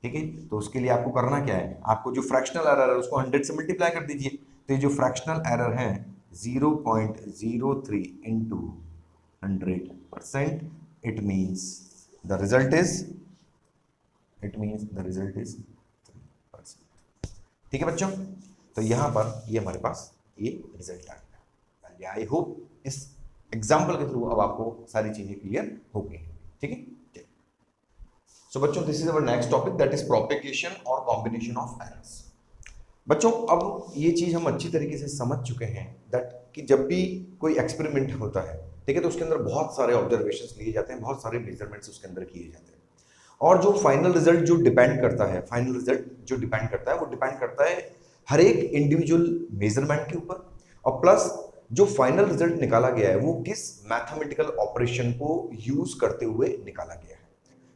ठीक है। तो उसके लिए आपको करना क्या है, आपको जो फ्रैक्शनल एरर है उसको 100 से मल्टीप्लाई कर दीजिए। तो ये जो फ्रैक्शनल एरर है 0.03 into 100%, it means the result is 3%, ठीक है बच्चों। तो यहां पर ये हमारे पास ये रिजल्ट आ गया। आई होप इस एग्जाम्पल के थ्रू अब आपको सारी चीजें क्लियर हो गई, ठीक है। सो बच्चों this is our next topic, that is propagation और कॉम्बिनेशन ऑफ एरर्स। बच्चों अब ये चीज हम अच्छी तरीके से समझ चुके हैं दैट कि जब भी कोई एक्सपेरिमेंट होता है, ठीक है, तो उसके अंदर बहुत सारे ऑब्जर्वेशंस लिए जाते हैं, बहुत सारे मेजरमेंट्स उसके अंदर किए जाते हैं, और जो फाइनल रिजल्ट जो डिपेंड करता है, फाइनल रिजल्ट जो डिपेंड करता है वो डिपेंड करता है हर एक इंडिविजुअल मेजरमेंट के ऊपर, और प्लस जो फाइनल रिजल्ट निकाला गया है वो किस मैथमेटिकल ऑपरेशन को यूज करते हुए निकाला गया है।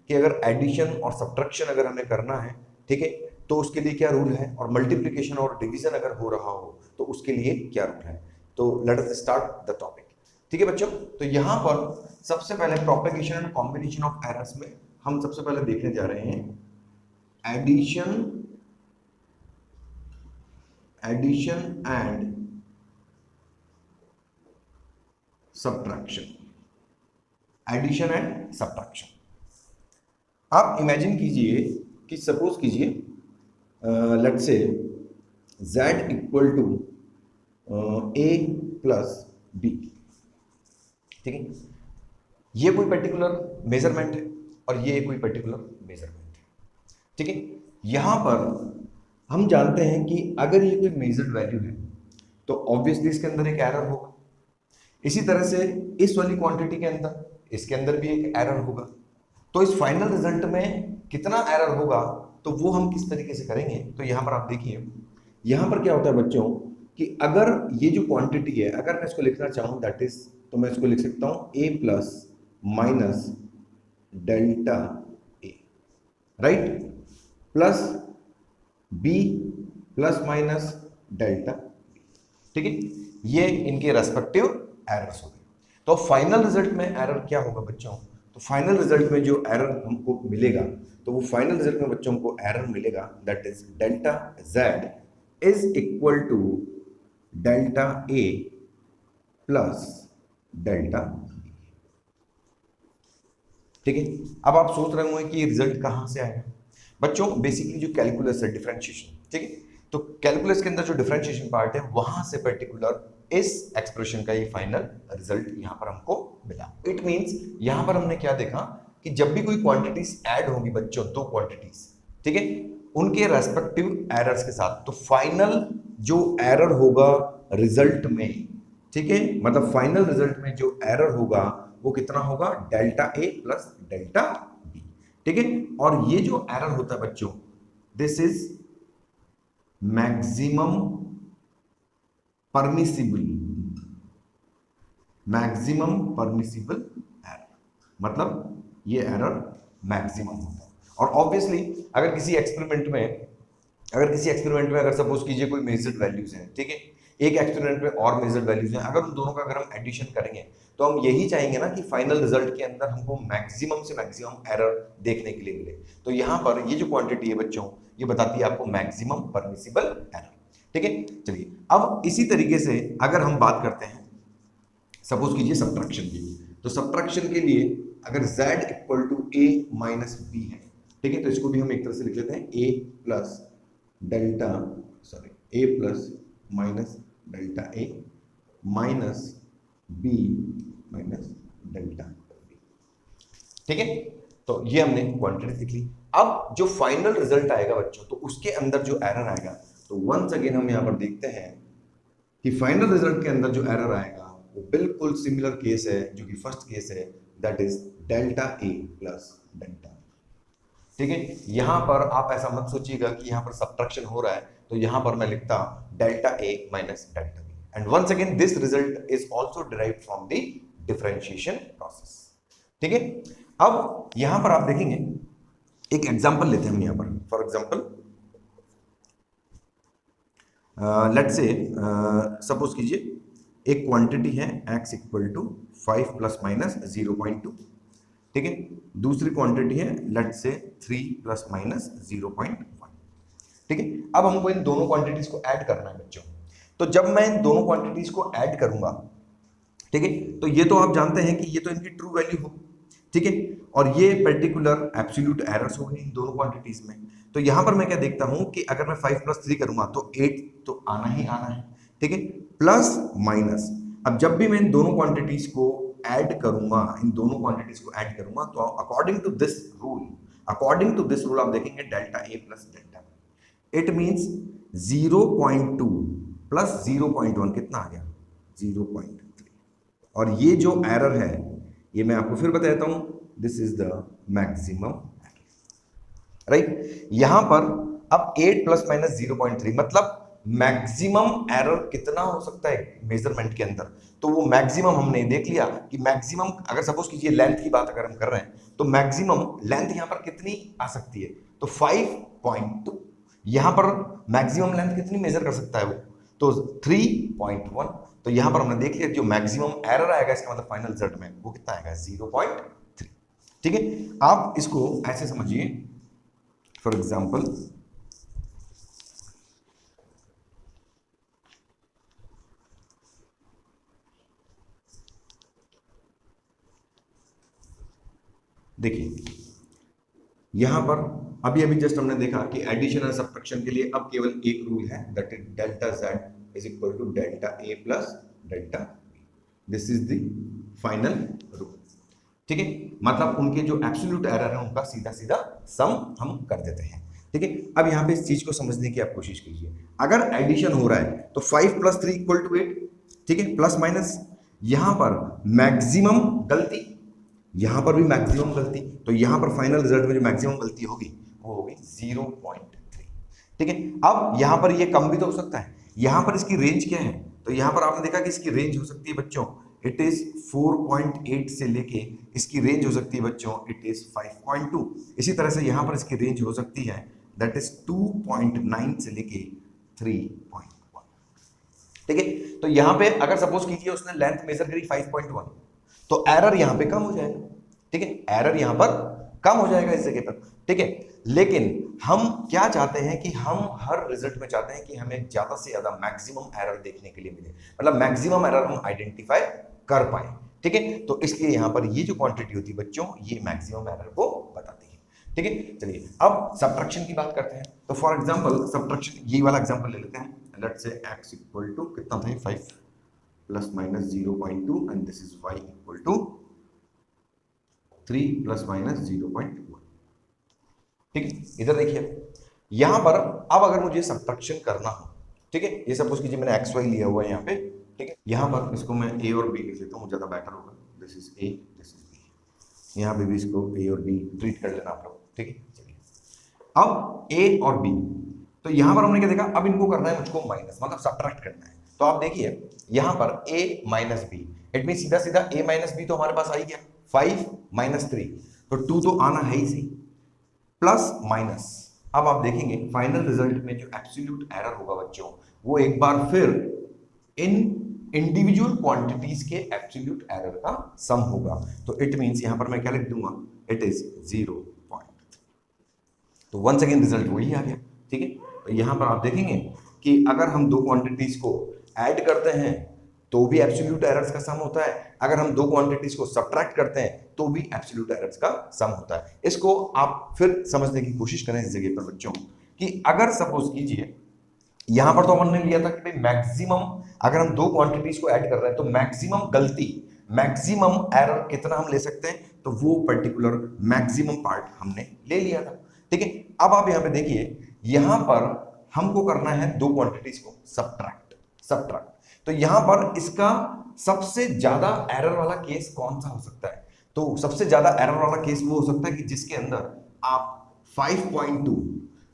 कि अगर एडिशन और सब्ट्रैक्शन अगर हमें करना है, ठीक है, तो उसके लिए क्या रूल है, और मल्टीप्लिकेशन और डिवीजन अगर हो रहा हो तो उसके लिए क्या रूल है। तो let us start the topic. ठीक है बच्चों, तो यहां पर सबसे पहले propagation and combination of errors में हम सबसे पहले देखने जा रहे हैं addition and subtraction. Addition and subtraction, आप इमेजिन कीजिए कि सपोज कीजिए let's say z equal to a plus b। ठीक है, ये कोई पर्टिकुलर मेजरमेंट है और ये कोई पर्टिकुलर मेजरमेंट है। ठीक है, यहां पर हम जानते हैं कि अगर ये कोई मेजर्ड वैल्यू है तो ऑब्वियसली इसके अंदर एक एरर होगा। इसी तरह से इस वाली क्वांटिटी के अंदर, इसके अंदर भी एक एरर होगा। तो इस फाइनल रिजल्ट में कितना एरर होगा तो वो हम किस तरीके से करेंगे। तो यहां पर आप देखिए, यहां पर क्या होता है बच्चों कि अगर ये जो क्वांटिटी है, अगर मैं इसको लिखना चाहूं दैट इज, तो मैं इसको लिख सकता हूं a plus minus delta a, right, plus b plus minus delta b। ठीक है, ये इनके रेस्पेक्टिव एरर्स हो गए। तो फाइनल रिजल्ट में एरर क्या होगा बच्चों, तो फाइनल रिजल्ट में जो एरर हमको मिलेगा, तो वो फाइनल रिजल्ट में बच्चों को एरर मिलेगा that is delta z is equal to delta a plus delta b। ठीक है, अब आप सोच रहे होंगे कि ये रिजल्ट कहां से आएगा। बच्चों बेसिकली जो कैलकुलस है, डिफरेंशिएशन, ठीक है, तो कैलकुलस के अंदर जो डिफरेंशिएशन पार्ट है वहां से पर्टिकुलर इस एक्सप्रेशन का ये फाइनल रिजल्ट यहां पर हमको मिला। इट मींस यहां पर हमने क्या देखा कि जब भी कोई क्वांटिटीज ऐड होंगी बच्चों, दो क्वांटिटीज, ठीक है, उनके रेस्पेक्टिव एरर्स के साथ, तो फाइनल जो एरर होगा रिजल्ट में, ठीक है, मतलब फाइनल रिजल्ट में जो एरर होगा वो कितना होगा, delta a plus delta B. ठीक है, और ये जो एरर होता है बच्चों, this is maximum permissible error, मतलब ये एरर मैक्सिमम होता है। और ऑब्वियसली अगर किसी एक्सपेरिमेंट में अगर सपोज कीजिए कोई मेजर्ड वैल्यूज हैं, ठीक है, एक एक्सपेरिमेंट में और मेजर्ड वैल्यूज हैं, अगर उन दोनों का अगर हम एडिशन करेंगे तो हम यही चाहेंगे ना कि फाइनल रिजल्ट के अंदर हमको मैक्सिमम से मैक्सिमम एरर देखने के लिए मिले। तो यहां पर ये जो क्वांटिटी है बच्चों, ये बताती है आपको मैक्सिमम परमिसिबल एरर। ठीक है, चलिए अब इसी तरीके से अगर हम बात करते हैं सपोज कीजिए सब्ट्रैक्शन की, तो सब्ट्रैक्शन के लिए अगर z equal to a minus b है, ठीक है, तो इसको भी हम एक तरह से लिख लेते हैं a plus delta a plus minus delta a minus b minus delta b। ठीक है, तो ये हमने क्वांटिटी लिख ली। अब जो फाइनल रिजल्ट आएगा बच्चों, तो उसके अंदर जो एरर आएगा, तो वंस अगेन हम यहां पर देखते हैं कि फाइनल रिजल्ट के अंदर जो एरर आएगा वो बिल्कुल सिमिलर केस है जो कि फर्स्ट केस है, that is delta a plus delta. ठीक है, यहां पर आप ऐसा मत सोचिएगा कि यहां पर सब्ट्रैक्शन हो रहा है, तो यहां पर मैं लिखता delta a minus delta b, and once again this result is also derived from the differentiation process. ठीक है, अब यहां पर आप देखेंगे एक एग्जांपल लेते हैं हम यहां पर। For example let's say suppose कीजिए एक क्वांटिटी है x equal to 5 plus minus 0.2, ठीक है, दूसरी क्वांटिटी है लेट्स से 3 प्लस माइनस 0.1। ठीक है, अब हमको इन दोनों क्वांटिटीज को ऐड करना है बच्चों। तो जब मैं इन दोनों क्वांटिटीज को ऐड करूंगा, ठीक है, तो ये तो आप जानते हैं कि ये तो इनकी ट्रू वैल्यू हो, ठीक है, और ये पर्टिकुलर एब्सोल्यूट एरर्स हो गई इन दोनों क्वांटिटीज में। तो यहां पर मैं क्या देखता हूं कि अगर मैं 5 प्लस 3 करूंगा तो 8 तो आना ही आना है, ठीक है, प्लस माइनस। अब जब भी मैं इन दोनों क्वांटिटीज को ऐड करूंगा, तो अकॉर्डिंग टू दिस रूल आप देखेंगे delta a plus delta b, it means 0.2 plus 0.1 कितना आ गया, 0.3। और ये जो एरर है ये मैं आपको फिर बताता हूं, this is the maximum error, right. यहां पर अब 8 प्लस माइनस 0.3 मतलब मैक्सिमम एरर कितना हो सकता है मेजरमेंट के अंदर। तो वो मैक्सिमम हमने देख लिया कि मैक्सिमम, अगर सपोज कीजिए लेंथ की बात अगर हम कर रहे हैं, तो मैक्सिमम लेंथ यहां पर कितनी आ सकती है, तो 5.2। यहां पर मैक्सिमम लेंथ कितनी मेजर कर सकता है वो, तो 3.1। तो यहां पर हमने देख लिया जो मैक्सिमम एरर आएगा इसका मतलब फाइनल रिजल्ट में वो कितना आएगा 0.3। ठीक है, आप इसको ऐसे समझिए, फॉर एग्जाम्पल देखिए यहां पर अभी अभी जस्ट हमने देखा कि एडिशन और सब्ट्रैक्शन के लिए अब केवल एक रूल है, that is delta z is equal to delta a plus delta b। This is the final rule. ठीक है, मतलब उनके जो एब्सोल्यूट एरर है उनका सीधा सीधा सम हम कर देते हैं। ठीक है, अब यहां पे इस चीज को समझने की आप कोशिश कीजिए, अगर एडिशन हो रहा है तो 5 प्लस 3 इक्वल टू 8। ठीक है, प्लस माइनस यहां पर मैक्सिमम गलती, यहां पर भी मैक्सिमम गलती, तो यहां पर फाइनल रिजल्ट में जो मैक्सिमम गलती होगी वो होगी 0.3। ठीक है, अब यहां पर ये कम भी तो हो सकता है, यहां पर इसकी रेंज क्या है, तो यहां पर आपने देखा कि इसकी रेंज हो सकती है बच्चों, इट इज 4.8 से लेके इसकी रेंज हो सकती है बच्चों इट इज 5.2। इसी तरह से यहां पर इसकी रेंज हो सकती है दैट इज 2.9 से लेके 3.1। ठीक है, तो यहां पे अगर सपोज कीजिए उसने लेंथ मेजर करी 5.1 तो एरर यहां पे कम हो जाएगा। ठीक है, एरर यहां पर कम हो जाएगा इस जगह पर। ठीक है, लेकिन हम क्या चाहते हैं कि हम हर रिजल्ट में चाहते हैं कि हमें ज्यादा से ज्यादा मैक्सिमम एरर देखने के लिए मिले, मतलब मैक्सिमम एरर हम आइडेंटिफाई कर पाए। ठीक है, तो इसलिए यहां पर ये जो क्वांटिटी होती है बच्चों ये मैक्सिमम एरर को बताती है। ठीक है, चलिए अब सब्ट्रैक्शन की बात करते हैं। तो फॉर एग्जांपल सब्ट्रैक्शन ये वाला एग्जांपल ले लेते हैं, let's say x equal to कितना था 5 plus minus 0.2 and this is y equal to 3 plus minus 0.1। ठीक है, इधर देखिए यहां पर अब अगर मुझे सब्ट्रैक्शन करना हो, ठीक है, ये सपोज कीजिए मैंने xy लिया हुआ है यहाँ पे। ठीक है, यहां पर इसको मैं a और b लिख लेता हूँ, ज्यादा बेटर होगा। This is a, this is b, यहाँ पे भी इसको a और b ट्रीट कर लेना आप लोग। ठीक है, चलिए अब a और b, तो यहां पर हमने क्या देखा, अब इनको करना है मुझको माइनस, मतलब सब्ट्रैक्ट करना है। तो आप देखिए यहां पर a minus B, it mean सीधा सीधा a माइनस बी तो हमारे पास आ ही गया 5 माइनस 3, तो 2 तो आना है ही सही, प्लस माइनस। अब आप देखेंगे फाइनल रिजल्ट में जो एब्सोल्यूट एरर होगा बच्चों वो एक बार फिर इन इंडिविजुअल क्वांटिटीज के एब्सोल्यूट एरर का सम होगा। तो इट मींस यहां पर मैं क्या लिख दूंगा, इट इज 0.3। तो वंस अगेन रिजल्ट वही आ गया। ठीक है, तो यहां पर आप देखेंगे कि अगर हम दो क्वांटिटीज को ऐड करते हैं तो भी एब्सोल्यूट एरर्स का सम होता है, अगर हम दो क्वांटिटीज को सब्ट्रैक्ट करते हैं तो भी एब्सोल्यूट एरर्स का सम होता है। इसको आप फिर समझने की कोशिश करें इस जगह पर बच्चों कि अगर सपोज कीजिए यहां पर तो हमने लिया था कि भाई मैक्सिमम, अगर हम दो क्वांटिटीज को ऐड कर रहे हैं तो मैक्सिमम गलती, मैक्सिमम एरर कितना हम ले सकते हैं, तो वो पर्टिकुलर मैक्सिमम पार्ट हमने ले लिया था। ठीक है, अब आप यहां पे देखिए यहां पर हमको करना है दो क्वांटिटीज को सब्ट्रैक्ट। तो यहां पर इसका सबसे ज्यादा एरर वाला केस कौन सा हो सकता है, तो सबसे ज्यादा एरर वाला केस वो हो सकता है कि जिसके अंदर आप 5.2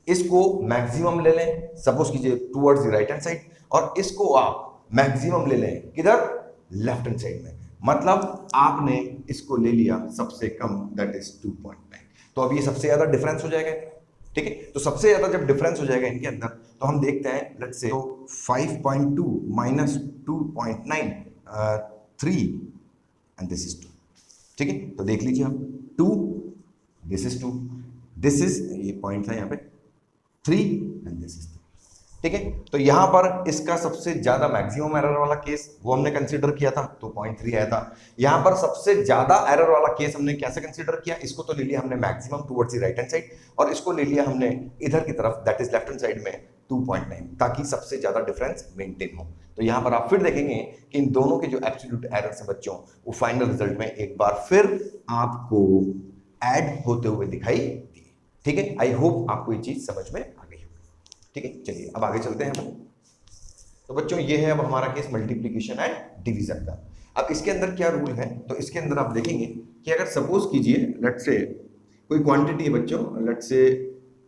इसको मैक्सिमम ले लें, सपोज कीजिए towards the right hand side, और इसको आप मैक्सिमम ले लें किधर, लेफ्ट हैंड साइड में, मतलब आपने इसको ले लिया सबसे कम दैट इज 2.9। तो अब ये सबसे ज्यादा डिफरेंस हो जाएगा। ठीक है, तो सबसे ज्यादा जब डिफरेंस हो जाएगा इनके अंदर तो हम देखते हैं let's say 5.2 minus 2.9 3 and this is 2। ठीक है, तो देख लीजिए आप 2, दिस इज 2, दिस इज, ये पॉइंट था यहाँ पे 3 एंड दिस इज 3। ठीक है, तो यहां पर इसका सबसे ज्यादा मैक्सिमम एरर वाला केस वो हमने कंसीडर किया था तो 0.3 आया था। यहां पर सबसे ज्यादा एरर वाला केस हमने कैसे कंसीडर किया, इसको तो ले लिया हमने maximum towards the right hand side और इसको ले लिया हमने इधर की तरफ that is left hand side में 2.9, ताकि सबसे ज्यादा डिफरेंस मेंटेन हो। तो यहां पर आप फिर देखेंगे कि इन दोनों के जो एब्सोल्यूट एरर्स हैं बच्चों वो फाइनल रिजल्ट में एक बार फिर आपको ऐड होते हुए दिखाई दिए। ठीक है, आई होप आपको ये चीज समझ में आ गई। ठीक है, चलिए अब आगे चलते हैं। तो बच्चों ये है अब हमारा केस मल्टीप्लिकेशन एंड डिवीजन का। अब इसके अंदर क्या रूल है, तो इसके अंदर आप देखेंगे कि अगर सपोज कीजिए लेट्स से कोई क्वांटिटी है बच्चों, लेट्स से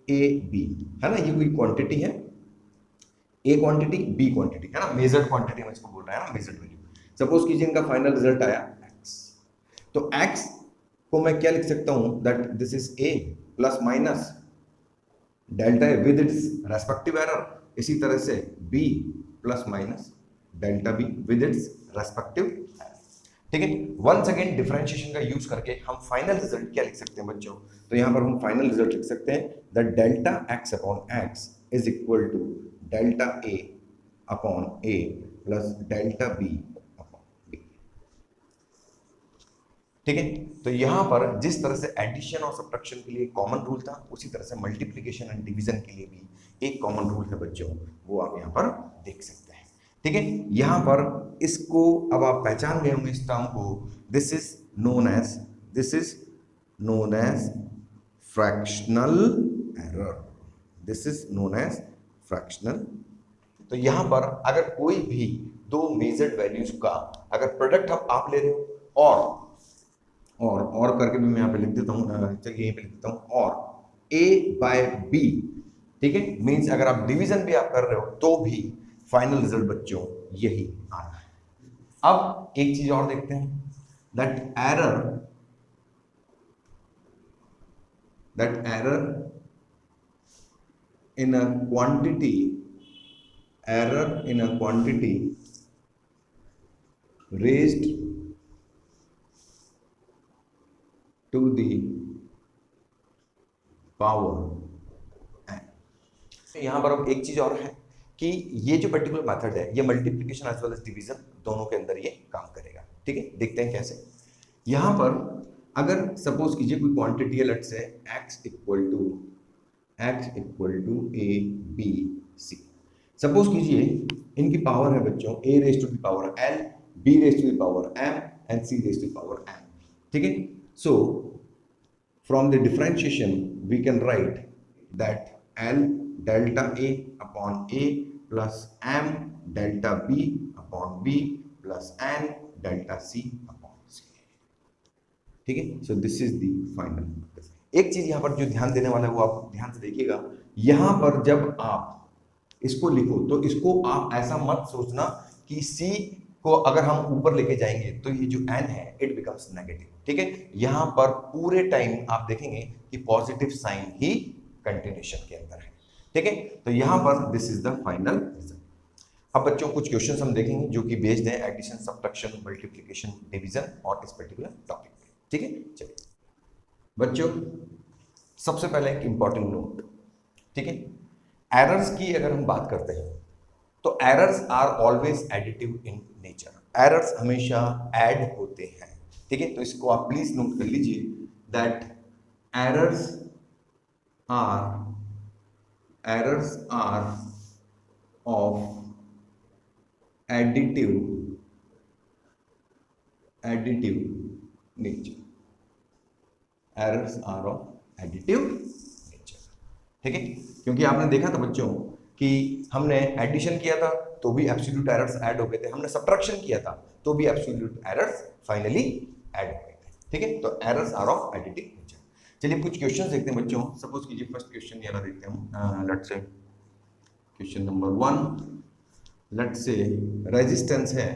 ए बी है ना, ये कोई क्वांटिटी है, ए क्वांटिटी बी क्वांटिटी है ना, मेजर्ड क्वांटिटी हम इसको बोल रहे हैं ना, मेजर्ड वैल्यू। सपोज कीजिए इनका फाइनल रिजल्ट आया एक्स, तो एक्स को मैं क्या लिख सकता हूं that this is A plus minus delta A with its respective error, इसी तरह से B plus minus delta B with its respective error. ठीक है, वंस अगेन डिफरेंशिएशन का यूज करके हम फाइनल रिजल्ट क्या लिख सकते हैं बच्चों? तो यहां पर हम फाइनल रिजल्ट लिख सकते हैं that delta X upon X is equal to delta A upon A plus delta B upon B. ठीक है, तो यहां पर जिस तरह से एडिशन और सब्ट्रैक्शन के लिए कॉमन रूल था, उसी तरह से मल्टीप्लिकेशन एंड डिवीजन के लिए भी एक कॉमन रूल है बच्चों, वो आप यहां पर देख सकते हैं। ठीक है, यहां पर इसको अब आप पहचान गए होंगे इस टर्म को, this is known as fractional error, this is known as fractional. तो यहां पर अगर कोई भी दो मेजर्ड वैल्यूज का अगर प्रोडक्ट आप ले रहे हो और करके भी मैं यहाँ पे लिख देता हूँ, चलिए यहीं पे लिख देता हूँ, और a बाय b, ठीक है, मीन्स अगर आप डिवीजन भी आप कर रहे हो तो भी फाइनल रिजल्ट बच्चों यही आना है। अब एक चीज और देखते हैं, that error in a quantity raised to the power n। यहां पर अब एक चीज और है कि ये जो पर्टिकुलर मेथड है ये multiplication as well as division दोनों के अंदर ये काम करेगा। ठीक है, देखते हैं कैसे। यहां पर अगर सपोज कीजिए कोई क्वांटिटी है, let's say x equal to a b c। Suppose कीजिए इनकी पावर है बच्चों a raise to the power l, b raise to the power m and c raise to the power n। ठीक है, so from the differentiation we can write that L delta A upon A plus M delta B upon B plus N delta C upon C। ठीक है, so this is the final। एक चीज यहां पर जो ध्यान देने वाला है वो आप ध्यान से देखिएगा, यहां पर जब आप इसको लिखो तो इसको आप ऐसा मत सोचना कि C को अगर हम ऊपर लेके जाएंगे तो ये जो n है इट बिकम्स नेगेटिव। ठीक है, यहां पर पूरे टाइम आप देखेंगे कि पॉजिटिव साइन ही कंटिन्यूएशन के अंदर है। ठीक है, तो यहां पर this is the final result. अब बच्चों कुछ क्वेश्चंस हम देखेंगे जो कि बेस्ड है एडिशन, सब्ट्रैक्शन, मल्टीप्लिकेशन, डिवीजन और इस पर्टिकुलर टॉपिक पे। ठीक है, चलिए बच्चों सबसे पहले एक इंपॉर्टेंट नोट। ठीक है, एरर्स की अगर हम बात करते हैं तो errors are always additive in nature, errors हमेशा ऐड होते हैं। ठीक है, तो इसको आप प्लीज नोट कर लीजिए that errors are of additive nature, errors are of additive nature. ठीक है, क्योंकि आपने देखा था बच्चों कि हमने एडिशन किया था तो भी एब्सोल्यूट एरर्स ऐड हो गए थे, हमने सब्ट्रैक्शन किया था तो भी एब्सोल्यूट एरर्स फाइनली ऐड हो गए थे। ठीक है, तो errors are of additive nature. चलिए कुछ क्वेश्चंस देखते हैं बच्चों। सपोज कीजिए फर्स्ट क्वेश्चन ये वाला देखते हैं, let's say question number 1, let's say resistance है।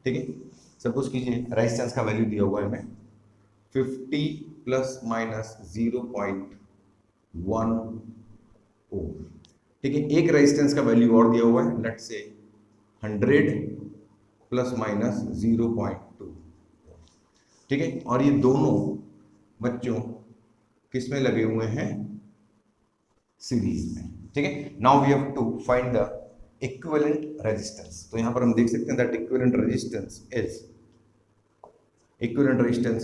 ठीक है, सपोज कीजिए रेजिस्टेंस का वैल्यू दिया हुआ है हमें 50 प्लस माइनस 0.1 ओम। ठीक है, एक रेजिस्टेंस का वैल्यू और दिया हुआ है, लेट्स से 100 प्लस माइनस 0.2। ठीक है, और ये दोनों बच्चों किस में लगे हुए हैं? सीरीज में। ठीक है, now we have to find the equivalent resistance. तो यहां पर हम देख सकते हैं that equivalent resistance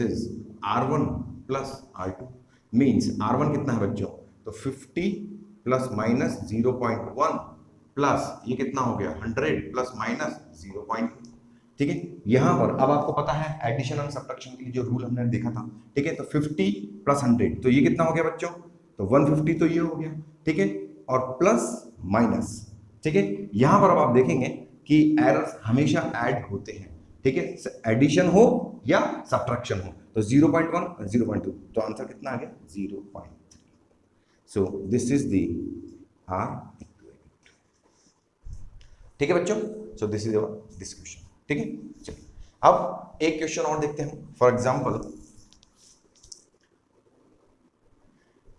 is R1 plus R2। Means R1 कितना है बच्चों? तो 50 प्लस माइनस 0.1 प्लस ये कितना हो गया 100 प्लस माइनस 0.2। ठीक है, यहां पर अब आपको पता है एडिशन एंड सब्ट्रैक्शन के लिए जो रूल हमने देखा था। ठीक है, तो 50 प्लस 100 तो ये कितना हो गया बच्चों? तो 150 तो ये हो गया। ठीक है, और प्लस माइनस। ठीक है, यहां पर अब आप देखेंगे कि एरर्स हमेशा ऐड होते हैं। ठीक है, एडिशन हो या सब्ट्रैक्शन हो, तो 0.1 और 0.2 तो आंसर कितना आ गया 0.3। So this is the R equivalent. ठीक है बच्चों, so this is this question. ठीक है, चलिए अब एक क्वेश्चन और देखते हैं। फॉर एग्जांपल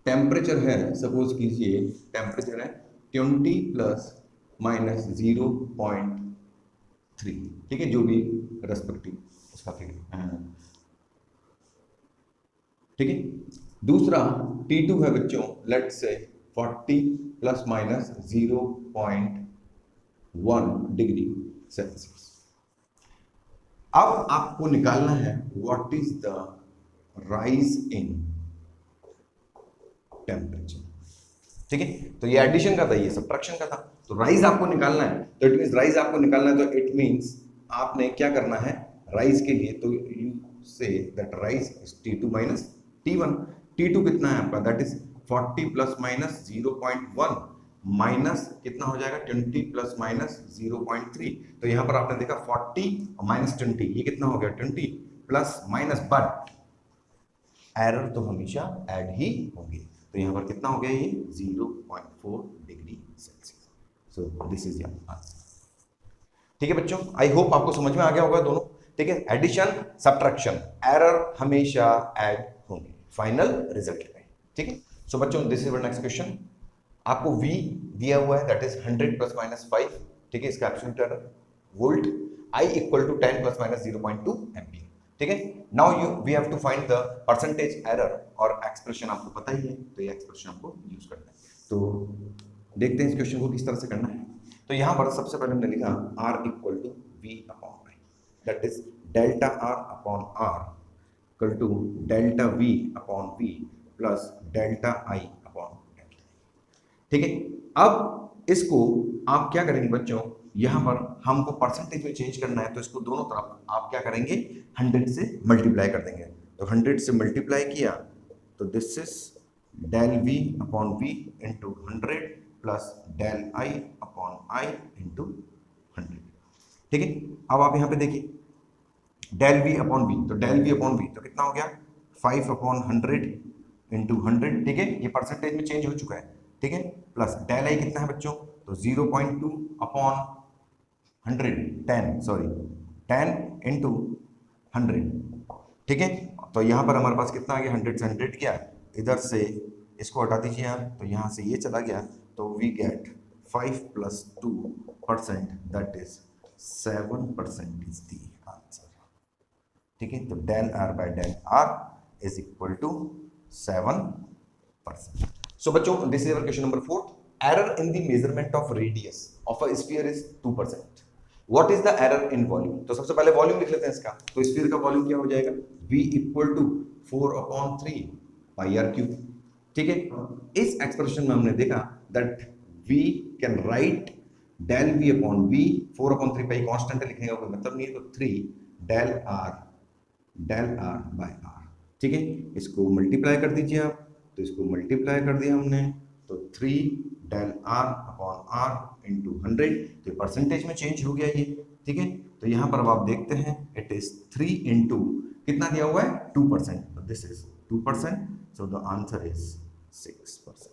टेम्परेचर है, सपोज कीजिए टेम्परेचर है 20 प्लस माइनस 0.3, ठीक है, जो भी रेस्पेक्टिव उसका फिगर, ठीक है। दूसरा T2 है बच्चों, लेट से 40 प्लस माइनस 0.1 डिग्री सेल्सियस। अब आपको निकालना है what is the rise in temperature, ठीक है। तो ये एडिशन का था, ये सब्ट्रैक्शन का था, तो राइज आपको निकालना है। तो इट मींस राइज आपको निकालना है, तो इट मींस आपने क्या करना है राइज के लिए, तो you say that rise is T2 minus T1। T2 कितना है आपका, that is 40 plus minus 0.1 minus कितना हो जाएगा 20 प्लस माइनस 0.3। तो यहां पर आपने देखा 40 और माइनस 20, ये कितना हो गया 20 प्लस माइनस, बट एरर तो हमेशा ऐड ही होंगे। तो यहां पर कितना हो गया ये 0.4 degree Celsius. So this is your answer, ठीक है बच्चों। आई होप आपको समझ में आ गया होगा दोनों, ठीक है। एडिशन सब्ट्रैक्शन एरर हमेशा ऐड होंगे फाइनल रिजल्ट में, ठीक है। सो बच्चों this is your next question. आपको V दिया हुआ है दैट इज 100 प्लस माइनस 5, ठीक है, इसका absolute error volt, I equal to 10 plus minus 0.2 ampere, ठीक है। Now we have to find the percentage error, और एक्सप्रेशन आपको पता ही है, तो ये एक्सप्रेशन आपको यूज करना है। तो देखते हैं इस क्वेश्चन को किस तरह से करना है। तो यहाँ पर सबसे पहले हमने लिखा R equal to V upon I, that is delta R upon R equal to delta V upon V plus delta I upon delta, ठीक है। अब इसको आप क्या करेंगे बच्चों, यहां पर हमको परसेंटेज में चेंज करना है, तो इसको दोनों तरफ आप क्या करेंगे 100 से मल्टीप्लाई कर देंगे। तो 100 से मल्टीप्लाई किया तो this is del V upon V into 100 plus del I upon I into 100, ठीक है। अब आप यहाँ पे देखिए डेल V अपॉन V, तो डेल V अपॉन V तो कितना हो गया 5 अपॉन 100 इंटू 100, ठीक है, ये परसेंटेज में चेंज हो चुका है, ठीक है, प्लस डेल I कितना है बच्चों, तो 0.2 अपॉन 100 10 सॉरी 10 इंटू 100, ठीक है। तो यहाँ पर हमारे पास कितना आ गया 100 से 100 क्या, इधर से इसको हटा दीजिए आप, तो यहाँ से ये चला गया, तो we get 5 plus 2% that is 7% is the answer, ठीक है। तो del R by del R is equal to 7%। So बच्चों this is question number 4। Error in the measurement of radius of a sphere is 2%। What is the error in volume, तो सबसे पहले volume लिख लेते हैं इसका। तो स्फीयर का वॉल्यूम क्या हो जाएगा V equal to 4/3 pi r cube, ठीक है। इस एक्सप्रेशन में हमने देखा that V can write del V upon V, 4/3 pi constant लिखने का कोई मतलब नहीं है, तो 3 डेल R बाय R, ठीक है। इसको मल्टीप्लाई कर दीजिए आप, तो इसको मल्टीप्लाई कर दिया हमने, तो 3 del R upon R into 100, तो परसेंटेज में चेंज हो गया ये, ठीक है। तो यहाँ पर अब आप देखते हैं इट इज 3 इंटू कितना दिया हुआ है 2%, तो this is 2%, so the answer is 6%,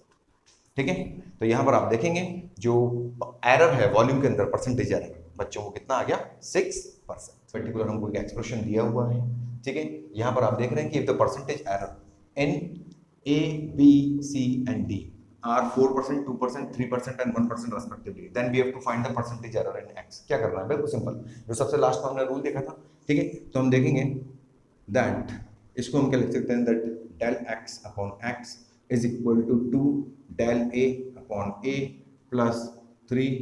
ठीक है। तो यहाँ पर आप देखेंगे जो एरर है वॉल्यूम के अंदर परसेंटेज एरर बच्चों को कितना आ गया 6%। पर्टिकुलर हमको एक एक्सप्रेशन दिया हुआ है, ठीक है। यहाँ पर आप देख रहे हैं कि the percentage error in A, B, C and D are 4%, 2%, 3% and 1% respectively. Then we have to find the percentage error in X. क्या करना है बिल्कुल सिंपल, जो सबसे लास्ट में हमने रूल देखा था, ठीक है। तो हम देखेंगे दैट इसको हम क्या लिख सकते हैं, that del X upon X is equal to 2 del A upon A plus 3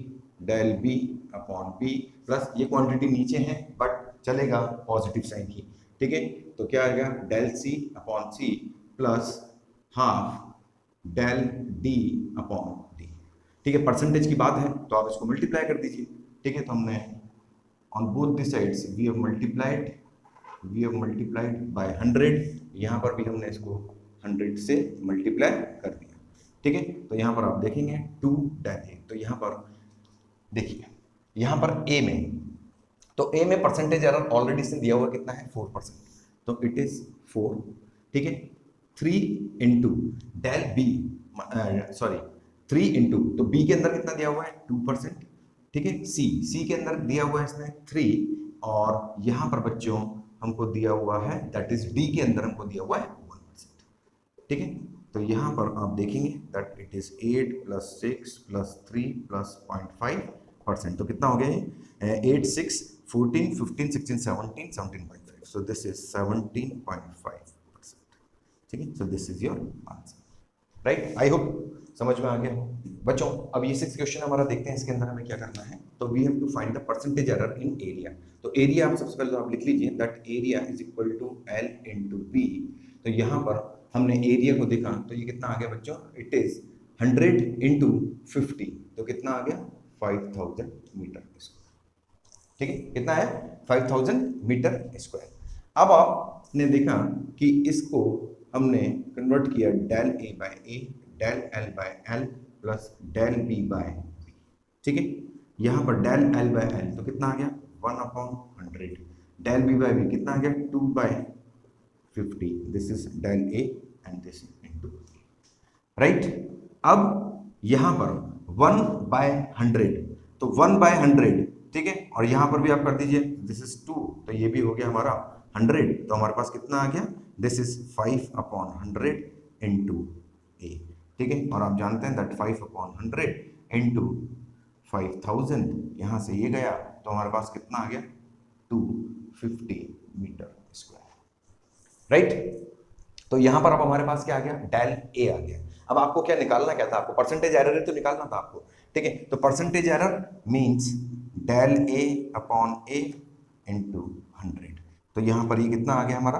del B upon B plus ये क्वांटिटी नीचे है बट चलेगा पॉजिटिव साइन की, ठीक है। तो क्या आएगा del C upon C plus half del D upon D, ठीक है। परसेंटेज की बात है तो आप इसको मल्टीप्लाई कर दीजिए, ठीक है। तो हमने on both the sides we have multiplied by 100, यहाँ पर भी हमने इसको 100 से मल्टीप्लाई कर दिया, ठीक है। तो यहाँ पर आप देखेंगे 2 डेल ए, तो यहाँ पर देखिए यहाँ पर ए में, तो ए में परसेंटेज एरर ऑलरेडी से दिया हुआ कितना है 4%, तो इट इज 4, ठीक है। 3 into del B, sorry 3 into, तो बी के अंदर कितना दिया हुआ है 2%, ठीक है। सी के अंदर दिया हुआ है इसने 3, और यहाँ पर बच्चों हमको दिया हुआ है दैट इज डी के अंदर हमको दिया हुआ है 1%, ठीक है। तो यहाँ पर आप देखेंगे दैट इट इज 8 + 6 + 3 + 0.5%। तो कितना हो गया ये 8 6 14 15 16 17 17.5। सो दिस इज 17.5%। ठीक है, so this is your answer, right. I hope समझ में आ गया हो बच्चों। अब ये 6 क्वेश्चन हमारा देखते हैं, इसके अंदर हमें क्या करना है। तो we have to find the percentage error in area. तो एरिया आप सबसे पहले तो आप लिख लीजिए that area is equal to L into B. तो यहाँ पर हमने एरिया को देखा तो ये कितना आ गया बच्चों, इट इज 100 इंटू 50। तो कितना आ गया 5000 मीटर स्क्वायर। ठीक है, कितना है 5000 मीटर स्क्वायर। अब आपने देखा कि इसको हमने कन्वर्ट किया del A by A, del L by L plus del B by B. ठीक है, यहाँ पर डेल एल बाय एल तो कितना आ गया 1/100, डेल बी बाय बी कितना आ गया 2/50। This is del A and this into right. अब यहाँ पर 1/100 तो 1/100, ठीक है, और यहाँ पर भी आप कर दीजिए दिस इज 2, तो ये भी हो गया हमारा 100। तो हमारे पास कितना आ गया, दिस इज 5/100 इंटू ए। ठीक है, और आप जानते हैं दैट 5/100 इंटू 5000, यहाँ से ये गया तो हमारे पास कितना आ गया 250 मीटर स्क्वायर, राइट। तो यहाँ पर अब हमारे पास क्या आ गया, डेल ए आ गया। अब आपको क्या निकालना क्या था, आपको परसेंटेज एरर ही तो निकालना था आपको। ठीक है, तो percentage error means del A upon A into 100। तो यहाँ पर ये कितना आ गया हमारा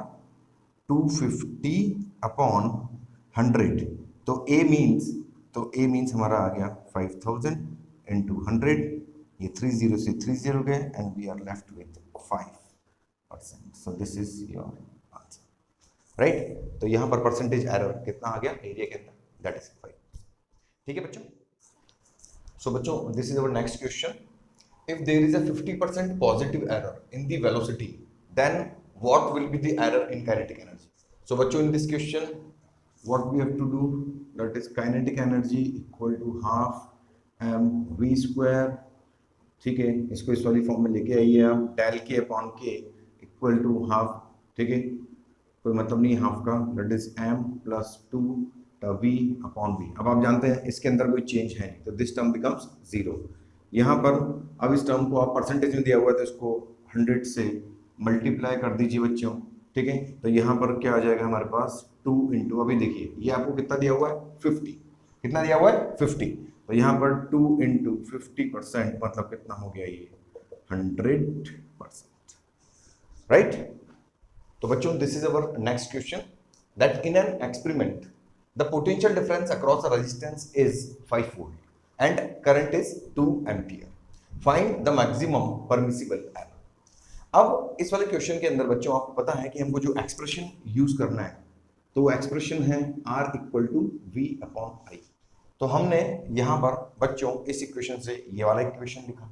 250/100। तो ए मीन्स हमारा आ गया 5000 इंटू 100। ये 30 से 30 गए and we are left with 5%। So this is your answer, right. तो यहाँ पर परसेंटेज एरर कितना आ गया एरिया के अंदर, दैट इज 5। ठीक है बच्चों। सो बच्चों this is our next question. If there is a 50% positive error in the velocity, then what will be the error in kinetic energy? So बच्चों in this question what we have to do, that is kinetic energy equal to half mv square। ठीक है, इसको इस वाली form में लेके आइए आप, डेल के अपॉन के इक्वल टू हाफ। ठीक है, कोई मतलब नहीं हाफ का, that is m + 2 v upon v। अब आप जानते हैं इसके अंदर कोई चेंज है नहीं, तो दिस टर्म बिकम्स 0। यहाँ पर अब इस टर्म को आप परसेंटेज में दिया हुआ है तो इसको 100 से मल्टीप्लाई कर दीजिए बच्चों। ठीक है, तो यहाँ पर क्या आ जाएगा हमारे पास 2 इंटू, अभी देखिए ये आपको कितना दिया हुआ है 50, कितना दिया हुआ है 50। तो यहाँ पर 2 इंटू 50% मतलब कितना हो गया ये 100%, राइट। तो बच्चों this is our next question, that in an experiment the potential difference across a resistance is 5 volt and current is 2 ampere. Find the maximum permissible error. अब इस वाले क्वेश्चन के अंदर बच्चों आपको पता है कि हमको जो एक्सप्रेशन यूज करना है तो वो एक्सप्रेशन है R = V/I। तो हमने यहाँ पर बच्चों इस इक्वेशन से ये वाला इक्वेशन लिखा।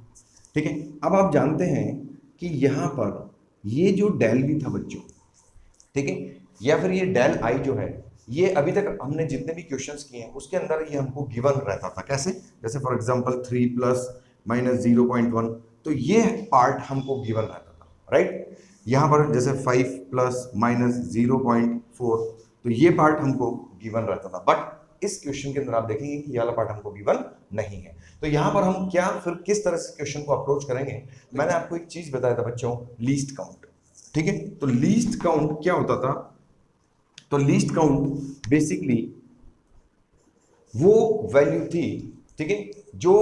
ठीक है, अब आप जानते हैं कि यहाँ पर ये जो डेल V था बच्चों, ठीक है, या फिर ये डेल I जो है, ये अभी तक हमने जितने भी क्वेश्चंस किए हैं उसके अंदर ये हमको गिवन रहता था। कैसे, जैसे फॉर एग्जांपल 3 + -0.1, तो ये पार्ट हमको गिवन रहता था, राइट। यहाँ पर जैसे 5 + -0.4, तो ये पार्ट हमको गिवन रहता था, बट इस क्वेश्चन के अंदर आप देखेंगे कि ये वाला पार्ट हमको गिवन नहीं है। तो यहाँ पर हम क्या फिर किस तरह से क्वेश्चन को अप्रोच करेंगे, मैंने आपको एक चीज बताया था बच्चों, लीस्ट काउंट। ठीक है, तो लीस्ट काउंट क्या होता था, तो लीस्ट काउंट बेसिकली वो वैल्यू थी, ठीक है, जो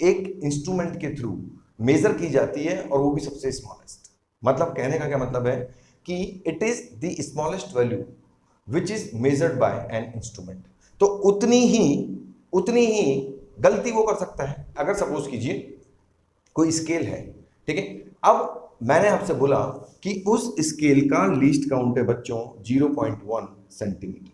एक इंस्ट्रूमेंट के थ्रू मेजर की जाती है और वो भी सबसे स्मॉलेस्ट। मतलब कहने का क्या मतलब है कि it is the smallest value which is measured by an instrument. तो उतनी ही गलती वो कर सकता है। अगर सपोज कीजिए कोई स्केल है, ठीक है, अब मैंने आपसे बोला कि उस स्केल का लीस्ट काउंट है बच्चों 0.1 सेंटीमीटर।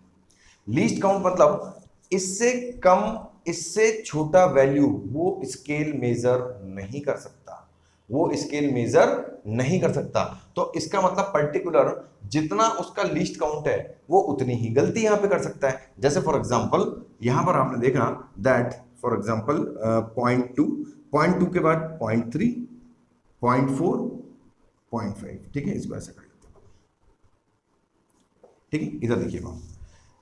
लीस्ट काउंट मतलब इससे कम, इससे छोटा वैल्यू वो स्केल मेजर नहीं कर सकता, वो स्केल मेजर नहीं कर सकता। तो इसका मतलब पर्टिकुलर जितना उसका लीस्ट काउंट है वो उतनी ही गलती यहां पे कर सकता है। जैसे फॉर एग्जांपल यहां पर आपने देखा दैट फॉर एग्जांपल 0.2 के बाद 0.3, 0.4, 0.5, ठीक है, इसको ऐसा कर लेते हैं। ठीक है, इधर देखिएगा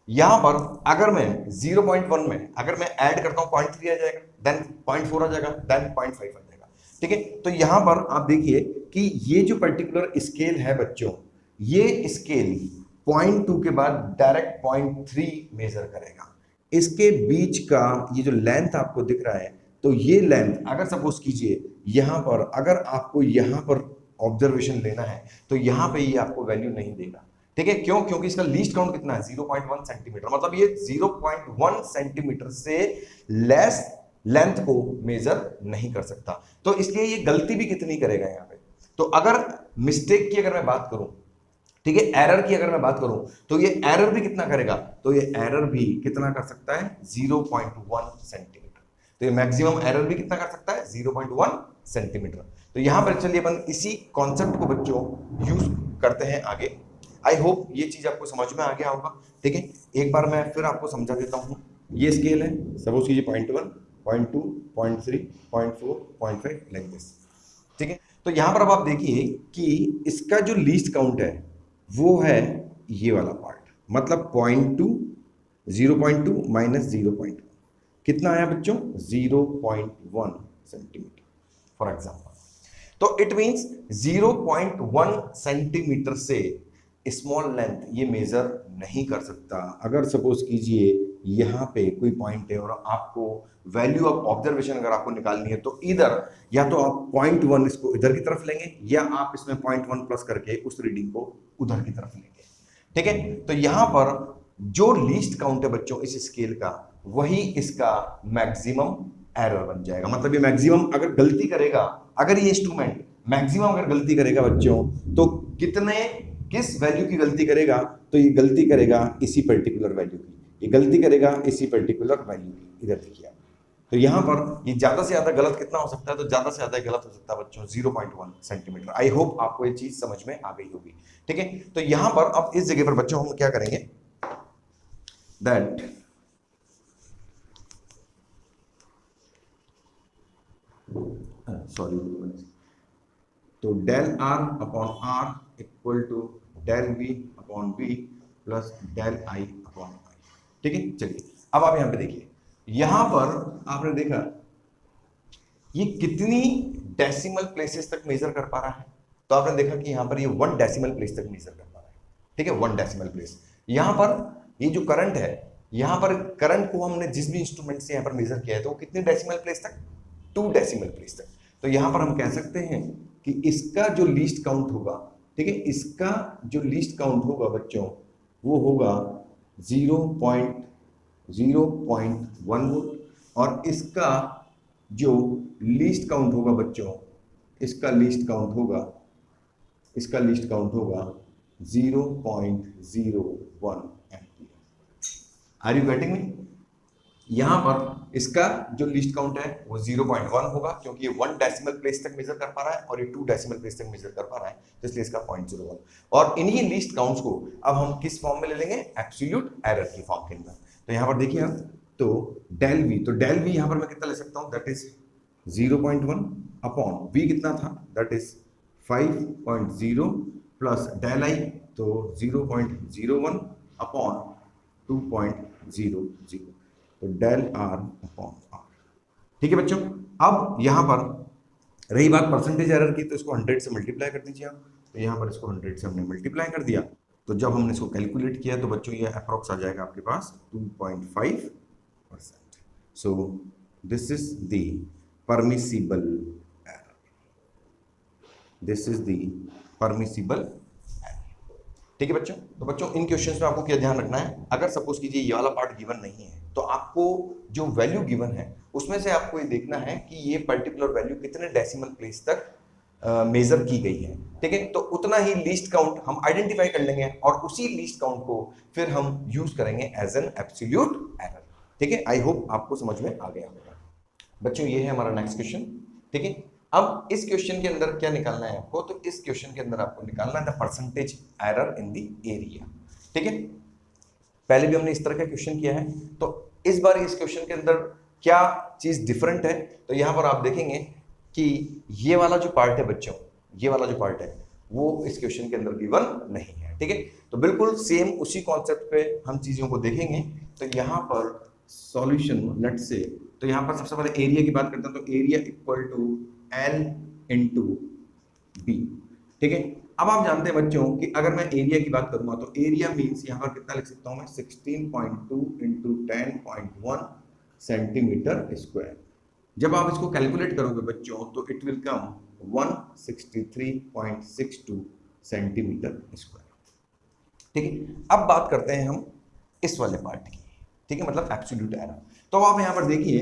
यहां पर अगर मैं 0.1 में अगर मैं ऐड करता हूं 0.3 आ जाएगा, देन 0.4 आ जाएगा, देन 0.5 आ जाएगा। ठीक है, तो यहां पर आप देखिए कि ये जो पर्टिकुलर स्केल है बच्चों, ये स्केल 0.2 के बाद डायरेक्ट 0.3 मेजर करेगा। इसके बीच का ये जो लेंथ आपको दिख रहा है, तो ये लेंथ अगर सपोज कीजिए यहां पर अगर आपको यहां पर ऑब्जर्वेशन लेना है तो यहां पे ये आपको वैल्यू नहीं देगा। ठीक है, क्यों? क्योंकि इसका लीस्ट काउंट कितना है 0.1 सेंटीमीटर, मतलब ये 0.1 सेंटीमीटर से लेस लेंथ को मेजर नहीं कर सकता। तो इसलिए ये गलती भी कितनी करेगा यहाँ पे। तो अगर मिस्टेक की अगर मैं बात करूं, ठीक है, एरर की अगर मैं बात करूं तो ये एरर भी कितना करेगा, तो ये एरर भी कितना कर सकता है 0.1 सेंटीमीटर। तो ये मैक्सिमम एरर भी कितना कर सकता है 0.1 सेंटीमीटर। तो यहां पर चलिए अपन इसी कॉन्सेप्ट को बच्चों यूज करते हैं आगे। आई होप ये चीज आपको समझ में आ गया होगा। ठीक है, एक बार मैं फिर आपको समझा देता हूं। ये स्केल है, सपोज कीजिए 0.1, 0.2, 0.3, 0.4, 0.5 लाइक दिस। ठीक है, तो यहां पर अब आप देखिए कि इसका जो लीस्ट काउंट है वो है ये वाला पार्ट, मतलब 0.2, 0.2 माइनस 0.1 कितना आया बच्चों 0.1 सेंटीमीटर फॉर एग्जाम्पल। तो इट मींस 0.1 सेंटीमीटर से स्मॉल लेंथ ये मेजर नहीं कर सकता। अगर सपोज कीजिए यहाँ पे कोई पॉइंट है और आपको वैल्यू ऑफ ऑब्जर्वेशन अगर आपको निकालनी है तो इधर या तो आप 0.1 इसको इधर की तरफ लेंगे या आप इसमें 0.1 प्लस करके उस रीडिंग को उधर की तरफ लेंगे। ठीक है, तो यहां पर जो लीस्ट काउंट है बच्चों इस स्केल का वही इसका मैक्सिमम एरर बन जाएगा। मतलब ये मैक्सिमम अगर गलती करेगा, अगर ये इंस्ट्रूमेंट मैक्सिमम अगर गलती करेगा बच्चों तो किस वैल्यू की गलती करेगा, तो ये गलती करेगा इसी पर्टिकुलर वैल्यू की, ये गलती करेगा इसी पर्टिकुलर वैल्यू की। इधर देखिए आप, तो यहां पर ये ज्यादा से ज्यादा गलत कितना हो सकता है, तो ज्यादा से ज्यादा गलत हो सकता है बच्चों 0.1 सेंटीमीटर। आई होप आपको ये चीज समझ में आ गई होगी। ठीक है, तो यहां पर अब इस जगह पर बच्चों हम क्या करेंगे दैट सॉरी, तो del R upon R equal to del V upon V plus del I upon I. ठीक है, चलिए अब आप यहां पे देखिए, यहां पर आपने देखा ये कितनी डेसिमल प्लेसेस तक मेजर कर पा रहा है। तो आपने देखा कि यहां पर ये 1 डेसिमल प्लेस तक मेजर कर पा रहा है। ठीक है, 1 डेसिमल प्लेस। यहां पर ये जो करंट है, यहां पर करंट को हमने जिस भी इंस्ट्रूमेंट से यहां पर मेजर किया है तो वो कितने डेसिमल प्लेस तक 2 डेसिमल प्लेस तक। तो यहां पर हम कह सकते हैं कि इसका जो लीस्ट काउंट होगा, ठीक है, इसका जो लीस्ट काउंट होगा बच्चों वो होगा 0.1 वोल्ट और इसका जो लीस्ट काउंट होगा बच्चों, इसका लीस्ट काउंट होगा 0.01 ampere. Are you getting me? यहां पर इसका जो लीस्ट काउंट है वो 0.1 होगा क्योंकि ये 1 डेसिमल प्लेस तक मेजर कर पा रहा है और ये 2 डेसिमल प्लेस तक मेजर कर पा रहा है, तो इसलिए इसका 0.01। और इन्हीं लीस्ट काउंट्स को अब हम किस फॉर्म में ले लेंगे, एब्सोल्यूट एरर की फॉर्म के अंदर। तो यहां पर देखिए आप, तो डेल वी, तो डेल वी यहां पर मैं कितना ले सकता हूं, दैट इज 0.1 अपॉन वी कितना था, that is 5.0 plus del I तो 0.01 अपॉन 2.00, तो डेल आर अपॉन आर। ठीक है बच्चों, अब यहां पर रही बात परसेंटेज एरर की, तो इसको 100 से मल्टीप्लाई कर दीजिए आप। तो यहां पर इसको 100 से हमने मल्टीप्लाई कर दिया, तो जब हमने इसको कैलकुलेट किया तो बच्चों ये अप्रॉक्स आ जाएगा आपके पास 2.5%। सो this is the permissible error, this is the permissible error. ठीक है बच्चों, तो बच्चों इन क्वेश्चंस में आपको क्या ध्यान रखना है, अगर सपोज कीजिए ये वाला पार्ट गिवन नहीं है तो आपको जो वैल्यू गिवन है उसमें से आपको ये देखना है कि ये पर्टिकुलर वैल्यू कितने डेसिमल प्लेस तक मेजर की गई है। ठीक है, तो उतना ही लीस्ट काउंट हम आइडेंटिफाई कर लेंगे और उसी लीस्ट काउंट को फिर हम यूज करेंगे एज एन एब्सोल्यूट एरर। ठीक है, आई होप आपको समझ में आ गया होगा बच्चों। ये है हमारा नेक्स्ट क्वेश्चन। ठीक है, अब इस क्वेश्चन के अंदर क्या निकालना है आपको, तो इस क्वेश्चन के अंदर आपको निकालना है the percentage error in the area. ठीक है, पहले भी हमने इस तरह का क्वेश्चन किया है, तो इस बार इस क्वेश्चन के अंदर क्या चीज डिफरेंट है, तो यहां पर आप देखेंगे कि ये वाला जो पार्ट है बच्चों, ये वाला जो पार्ट है वो इस क्वेश्चन के अंदर गिवन नहीं है। है, ठीक है। तो बिल्कुल सेम उसी कॉन्सेप्ट पे हम चीजों को देखेंगे। तो यहाँ पर सॉल्यूशन लेट्स से, तो यहाँ पर सबसे पहले एरिया की बात करते हैं, तो area equal to L into B, ठीक है। अब आप जानते हैं बच्चों कि अगर मैं एरिया की बात करूंगा तो एरिया मींस यहाँ पर कितना लिख सकता हूं मैं, 16.2 इंटू 10.1 सेंटीमीटर स्क्वायर। जब आप इसको कैलकुलेट करोगे बच्चों तो it will come 163.62 centimetre square, ठीक है। अब बात करते हैं हम इस वाले पार्ट की, ठीक है, मतलब एब्सोल्यूट एरर। तो आप यहाँ पर देखिए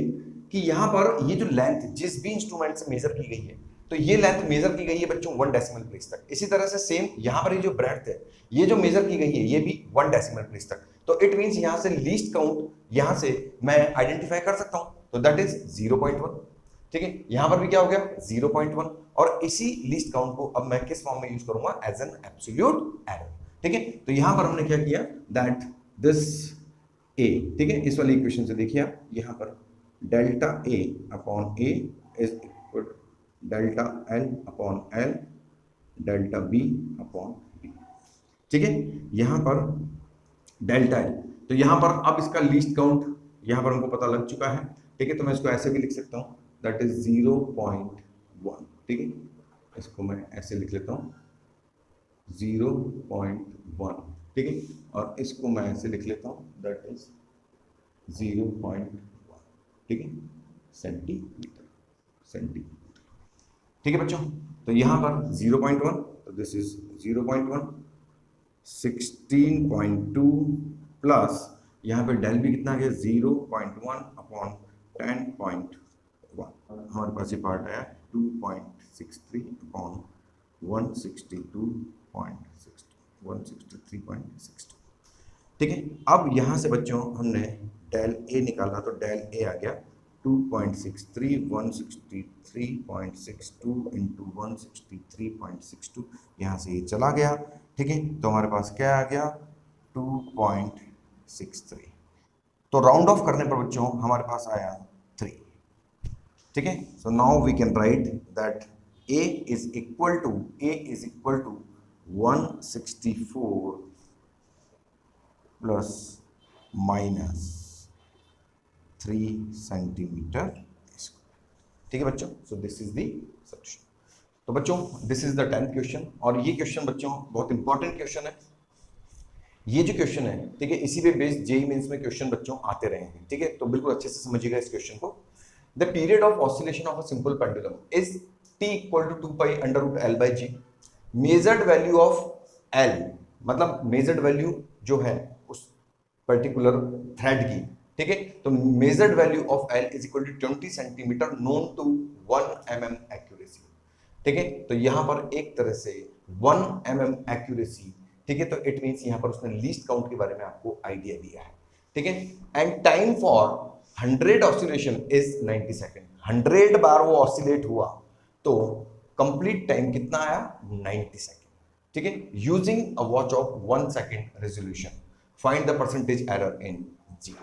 कि यहाँ पर ये जो लेंथ जिस भी इंस्ट्रूमेंट से मेजर की गई है, तो ये लेंथ मेजर की गई है बच्चों 1 डेसिमल प्लेस तक। इसी तरह से सेम यहाँ पर ये जो ब्रेड्थ है ये जो मेजर की गई है ये भी 1 डेसिमल प्लेस तक। तो इट मींस यहाँ से लीस्ट काउंट यहाँ से मैं आइडेंटिफाई कर सकता हूँ, तो दैट इज 0.1, ठीक है। यहाँ पर भी क्या हो गया 0.1, और इसी लीस्ट काउंट को अब मैं किस फॉर्म में यूज करूंगा, एज एन एब्सोल्यूट एरर, ठीक है। तो यहाँ पर हमने क्या किया, दैट दिस ए, ठीक है, इस वाली इक्वेशन से देखिए आप यहाँ पर delta A upon A is equal delta L upon L delta B upon B, ठीक है। यहाँ पर डेल्टा एल, तो यहाँ पर अब इसका लीस्ट काउंट यहाँ पर हमको पता लग चुका है, ठीक है। तो मैं इसको ऐसे भी लिख सकता हूँ, दैट इज 0.1, ठीक है। इसको मैं ऐसे लिख लेता हूँ 0.1, ठीक है, और इसको मैं ऐसे लिख लेता हूँ, दैट इज 0.1, ठीक है, सेंटीमीटर, ठीक है बच्चों। तो यहाँ पर 0.1, तो दिस इज 0.1, 16.2 प्लस यहाँ पे डेल भी कितना आ गया 0.1 अपॉन 10.1, हमारे पास ये पार्ट आया 2.63 अपॉन 163.62, ठीक है। अब यहाँ से बच्चों हमने डेल ए निकाला, तो डेल ए आ गया 2.63, 163.62 इंटू 163.62, यहाँ से ये चला गया, ठीक है। तो हमारे पास क्या आ गया 2.63, तो राउंड ऑफ करने पर बच्चों हमारे पास आया 3, ठीक है। So now we can write that A is equal to 164 plus minus 3 centimetre square, ठीक है बच्चों। So this is the solution. तो बच्चों this is the 10th question, और ये क्वेश्चन बच्चों बहुत इंपॉर्टेंट क्वेश्चन है। ये जो क्वेश्चन है, ठीक है, इसी पे बेस्ड जेईई मेंस में क्वेश्चन बच्चों आते रहे हैं, ठीक है। तो बिल्कुल अच्छे से समझिएगा इस क्वेश्चन को। The period of oscillation of a simple pendulum is t equal to 2 pi under root L by G. Measured value of L, मतलब मेजर्ड वैल्यू जो है उस पर्टिकुलर थ्रेड की, ठीक है। तो measured value of L is equal to 20 centimetre known to 1 mm accuracy, ठीक है। तो यहाँ पर एक तरह से 1 mm एक्यूरेसी, ठीक है। तो इट मीन्स यहाँ पर उसने लीस्ट काउंट के बारे में आपको आइडिया दिया है, ठीक है। And time for 100 oscillation is 90 second. 100 बार वो ऑसिलेट हुआ तो कंप्लीट टाइम कितना आया 90 सेकेंड, ठीक है। Using a watch of 1 second resolution find the percentage error in G,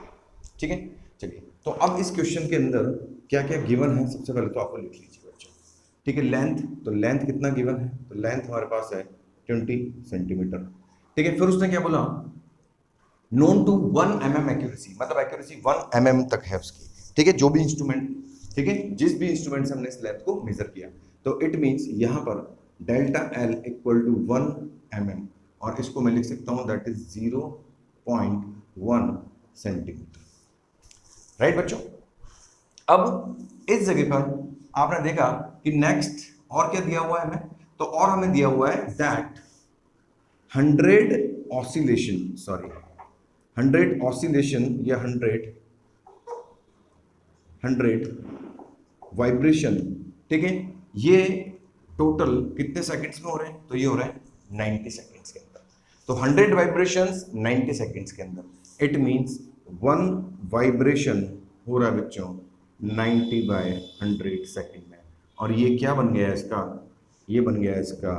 ठीक है। चलिए, तो अब इस क्वेश्चन के अंदर क्या क्या गिवन है सबसे पहले तो आपको लिख लीजिए बच्चों, ठीक है। लेंथ, तो लेंथ कितना गिवन है, तो लेंथ हमारे पास है 20 सेंटीमीटर, ठीक है। फिर उसने क्या बोला, नोन टू 1 mm एक्यूरेसी, मतलब एक्यूरेसी 1 mm तक है उसकी, ठीक है। जो भी इंस्ट्रूमेंट, ठीक है, जिस भी इंस्ट्रूमेंट से हमने इस लेंथ को मेजर किया, तो इट मींस यहाँ पर delta L equal to 1 mm, और इसको मैं लिख सकता हूँ दैट इज 0.1 सेंटीमीटर, राइट बच्चों। अब इस जगह पर आपने देखा कि नेक्स्ट और क्या दिया हुआ है हमें, तो और हमें दिया हुआ है दैट 100 ऑसिलेशन या 100 वाइब्रेशन, ठीक है, ये टोटल कितने सेकंड्स में हो रहे हैं, तो ये हो रहा है 90 सेकंड्स के अंदर। तो 100 वाइब्रेशंस 90 सेकंड्स के अंदर, इट मींस 1 वाइब्रेशन हो रहा है बच्चों 90/100 सेकंड में, और ये क्या बन गया है इसका, ये बन गया है इसका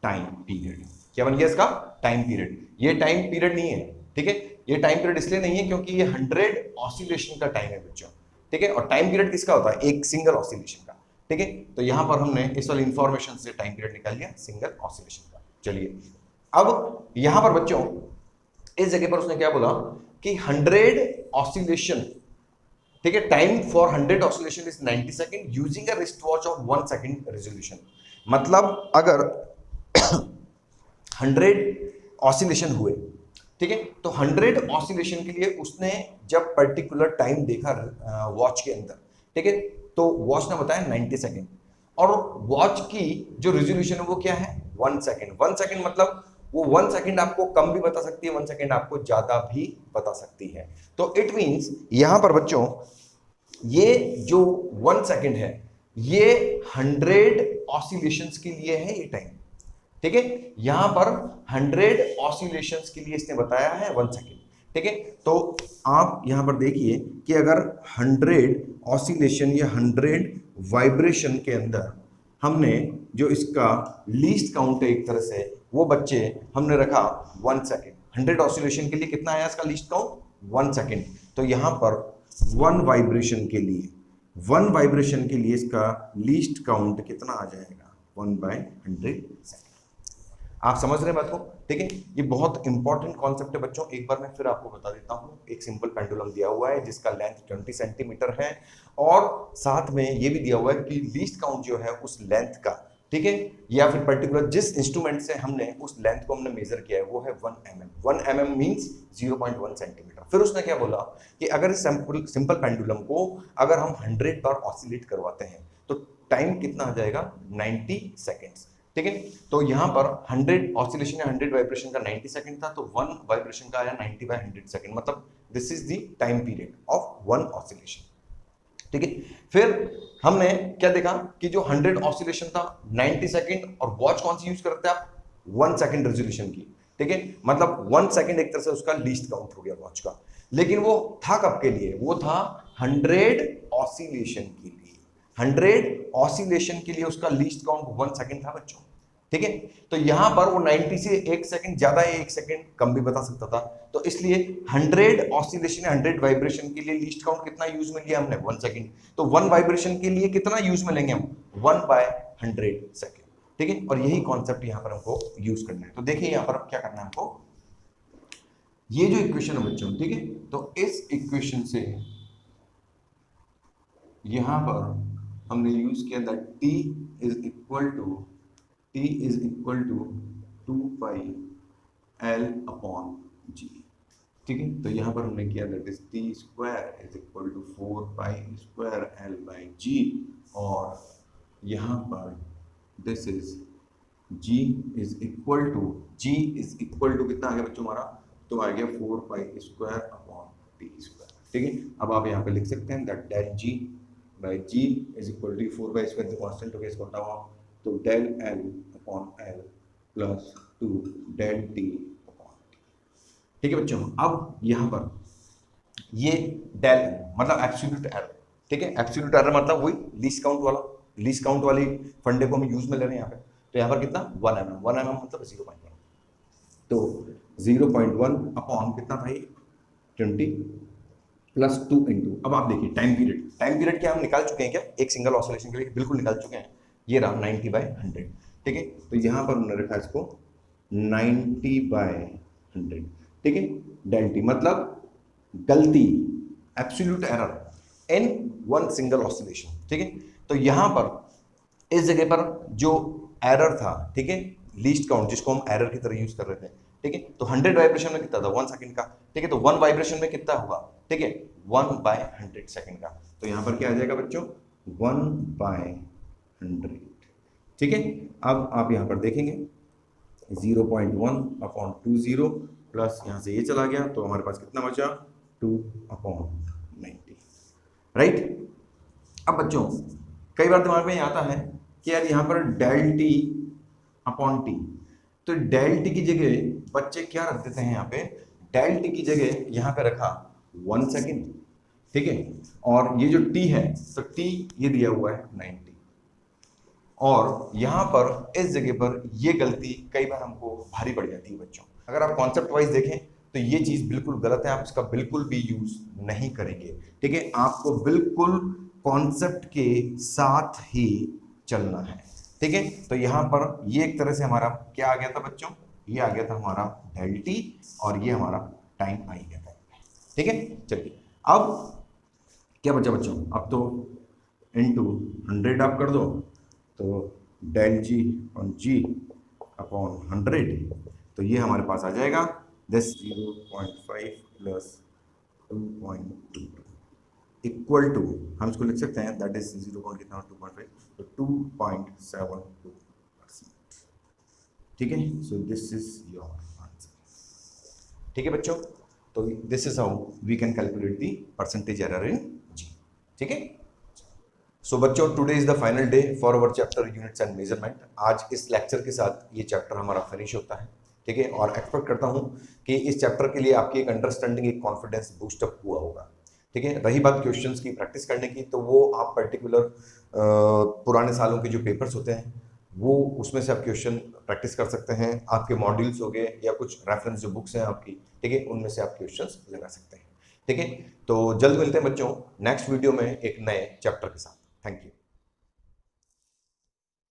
टाइम पीरियड। क्या बन गया इसका टाइम पीरियड। ये टाइम पीरियड नहीं है, ठीक है, ये टाइम पीरियड इसलिए नहीं है क्योंकि ये 100 ऑसिलेशन का टाइम है बच्चों, ठीक है। और टाइम पीरियड किसका होता है, एक सिंगल ऑसिलेशन का, ठीक है। तो यहां पर हमने इस वाली इंफॉर्मेशन से टाइम पीरियड निकाल लिया सिंगल ऑसिलेशन का। चलिए अब यहां पर बच्चों इस जगह पर उसने क्या बोला कि 100 ऑसिलेशन, ठीक है, time for 100 oscillation is 90 second using a wrist watch of 1 second resolution. मतलब अगर 100 ऑसिलेशन हुए, ठीक है, तो 100 ऑसिलेशन के लिए उसने जब पर्टिकुलर टाइम देखा वॉच के अंदर, ठीक है, तो वॉच ने बताया 90 सेकेंड, और वॉच की जो रेजोल्यूशन है वो क्या है 1 सेकेंड। 1 सेकेंड मतलब वो 1 सेकेंड आपको कम भी बता सकती है, 1 सेकेंड आपको ज्यादा भी बता सकती है। तो इट मींस यहां पर बच्चों ये जो 1 सेकेंड है ये 100 ऑसिलेशंस के लिए है ये टाइम, ठीक है। यहां पर 100 ऑसिलेशंस के लिए इसने बताया है 1 सेकेंड, ठीक है। तो आप यहां पर देखिए कि अगर 100 ऑसिलेशन या 100 वाइब्रेशन के अंदर हमने जो इसका लीस्ट काउंट है एक तरह से वो बच्चे हमने रखा 1 सेकेंड। 100 ऑसिलेशन के लिए कितना आया इसका लीस्ट काउंट 1 सेकेंड। तो यहां पर 1 वाइब्रेशन के लिए इसका लीस्ट काउंट कितना आ जाएगा 1/100 सेकेंड। आप समझ रहे हैं बात को, ठीक है। ये बहुत इंपॉर्टेंट कॉन्सेप्ट है बच्चों, एक बार मैं फिर आपको बता देता हूं। एक सिंपल पेंडुलम दिया हुआ है जिसका लेंथ 20 सेंटीमीटर है और साथ में ये भी दिया हुआ है कि लीस्ट काउंट जो है उस लेंथ का, ठीक है, या फिर पर्टिकुलर जिस इंस्ट्रूमेंट से हमने उस लेंथ को हमने मेजर किया है वो है 1 mm। 1 mm means 0.1 centimetre. फिर उसने क्या बोला कि अगर इस सिंपल पेंडुलम को अगर हम 100 बार ऑसिलेट करवाते हैं तो टाइम कितना आ जाएगा 90 सेकेंड्स, ठीक है। तो यहां पर 100 ऑसिलेशन या 100 वाइब्रेशन का 90 सेकंड था, तो 1 वाइब्रेशन का आया 90/100 सेकंड, मतलब this is the time period of 1 oscillation, ठीक है। फिर हमने क्या देखा कि जो 100 ऑसिलेशन था 90 सेकंड, और वॉच कौन सी यूज करते हैं आप 1 सेकंड रेजोल्यूशन की, ठीक है। मतलब 1 सेकंड एक तरह से उसका लीस्ट काउंट हो गया वॉच का। लेकिन वो था कब के लिए, वो था 100 ऑसिलेशन के लिए। 100 ऑसिलेशन के लिए उसका लीस्ट काउंट 1 सेकंड था बच्चों, ठीक है। तो यहां पर वो 90 से 1 सेकंड ज्यादा या 1 सेकंड कम भी बता सकता था। तो इसलिए 100 ऑसिलेशन 100 वाइब्रेशन के लिए लीस्ट काउंट कितना यूज में लिया हमने 1 सेकंड। तो 1 वाइब्रेशन के लिए कितना यूज में लेंगे हम 1/100 सेकंड, ठीक है। और यही कॉन्सेप्ट यहां पर हमको यूज करना है। तो देखिए यहां पर क्या करना है हमको, ये जो इक्वेशन है बच्चों, ठीक है, तो इस इक्वेशन से यहां पर हमने यूज किया that t is equal to 2 pi l upon g, ठीक है। तो यहां पर हमने किया that is t square is equal to 4 pi square l by g, और यहां पर this is g is equal to कितना आ गया बच्चों हमारा, तो आ गया 4 pi square upon t square, ठीक है। अब आप यहां पे लिख सकते हैं that del g by g is equal to 4 pi square, constant हो गया इसको हटाओ, तो del l upon l plus 2 del t upon t, ठीक है बच्चों। अब यहां पर ये डेल मतलब एब्सोल्यूट एरर, ठीक है। एब्सोल्यूट एरर मतलब वही लीस्ट काउंट वाली फंडे को हम यूज में ले रहे हैं यहाँ पे। तो यहाँ पर कितना 1 mm मतलब 0.1, तो 0.1 अपॉन कितना था ये 20 प्लस 2 इंटू, अब आप देखिए टाइम पीरियड क्या हम निकाल चुके हैं क्या एक सिंगल ऑसिलेशन के लिए, बिल्कुल निकाल चुके हैं। ये रहा 90/100, ठीक है। तो यहाँ पर हमने रखा इसको 90/100, ठीक है। डेल टी मतलब गलती, absolute error in 1 single oscillation, ठीक है। तो यहाँ पर इस जगह पर जो एरर था, ठीक है, लीस्ट काउंट जिसको हम एरर की तरह यूज कर रहे थे, ठीक है। तो 100 वाइब्रेशन में कितना था 1 सेकंड का, ठीक है। तो 1 वाइब्रेशन में कितना होगा, ठीक है, 1/100 सेकंड का। तो यहाँ पर क्या आ जाएगा बच्चों 1/100, ठीक है। अब आप यहाँ पर देखेंगे 0.1 अपॉन 20 प्लस यहाँ से ये चला गया, तो हमारे पास कितना बचा 2/90, राइट। अब बच्चों कई बार दिमाग में आता है कि यार यहाँ पर डेल टी अपॉन टी, तो डेल टी की जगह बच्चे क्या रख देते हैं, यहाँ पे डेल टी की जगह यहाँ पे रखा 1 सेकेंड, ठीक है। और ये जो टी है तो टी ये दिया हुआ है 90, और यहाँ पर इस जगह पर ये गलती कई बार हमको भारी पड़ जाती है बच्चों। अगर आप कॉन्सेप्ट वाइज देखें तो ये चीज बिल्कुल गलत है, आप इसका बिल्कुल भी यूज नहीं करेंगे, ठीक है। आपको बिल्कुल कॉन्सेप्ट के साथ ही चलना है, ठीक है। तो यहाँ पर ये एक तरह से हमारा क्या आ गया था बच्चों ये आ गया था हमारा डेल टी और ये हमारा टाइम आई गया था। ठीक है, चलिए अब क्या बचा बच्चों, अब तो इनटू 100 आप कर दो, तो del G on G upon 100, तो ये हमारे पास आ जाएगा दिस 0.5 प्लस 2.22 इक्वल टू, हम इसको लिख सकते हैं दैट इज 0.2.5, तो 2.72%। ठीक है, so this is your answer. ठीक है बच्चों, तो this is how we can calculate the percentage error in G. ठीक है, सो बच्चों today is the final day for our chapter units and measurement. आज इस लेक्चर के साथ ये चैप्टर हमारा फिनिश होता है। ठीक है, और एक्सपेक्ट करता हूँ कि इस चैप्टर के लिए आपकी एक अंडरस्टैंडिंग, एक कॉन्फिडेंस बूस्टअप हुआ होगा। ठीक है, रही बात क्वेश्चंस की प्रैक्टिस करने की, तो वो आप पर्टिकुलर पुराने सालों के जो पेपर्स होते हैं वो उसमें से आप क्वेश्चन प्रैक्टिस कर सकते हैं। आपके मॉड्यूल्स हो गए या कुछ रेफरेंस जो बुक्स हैं आपकी, ठीक है, उनमें से आप क्वेश्चंस लगा सकते हैं। ठीक है, तो जल्द मिलते हैं बच्चों नेक्स्ट वीडियो में एक नए चैप्टर के साथ। Thank you.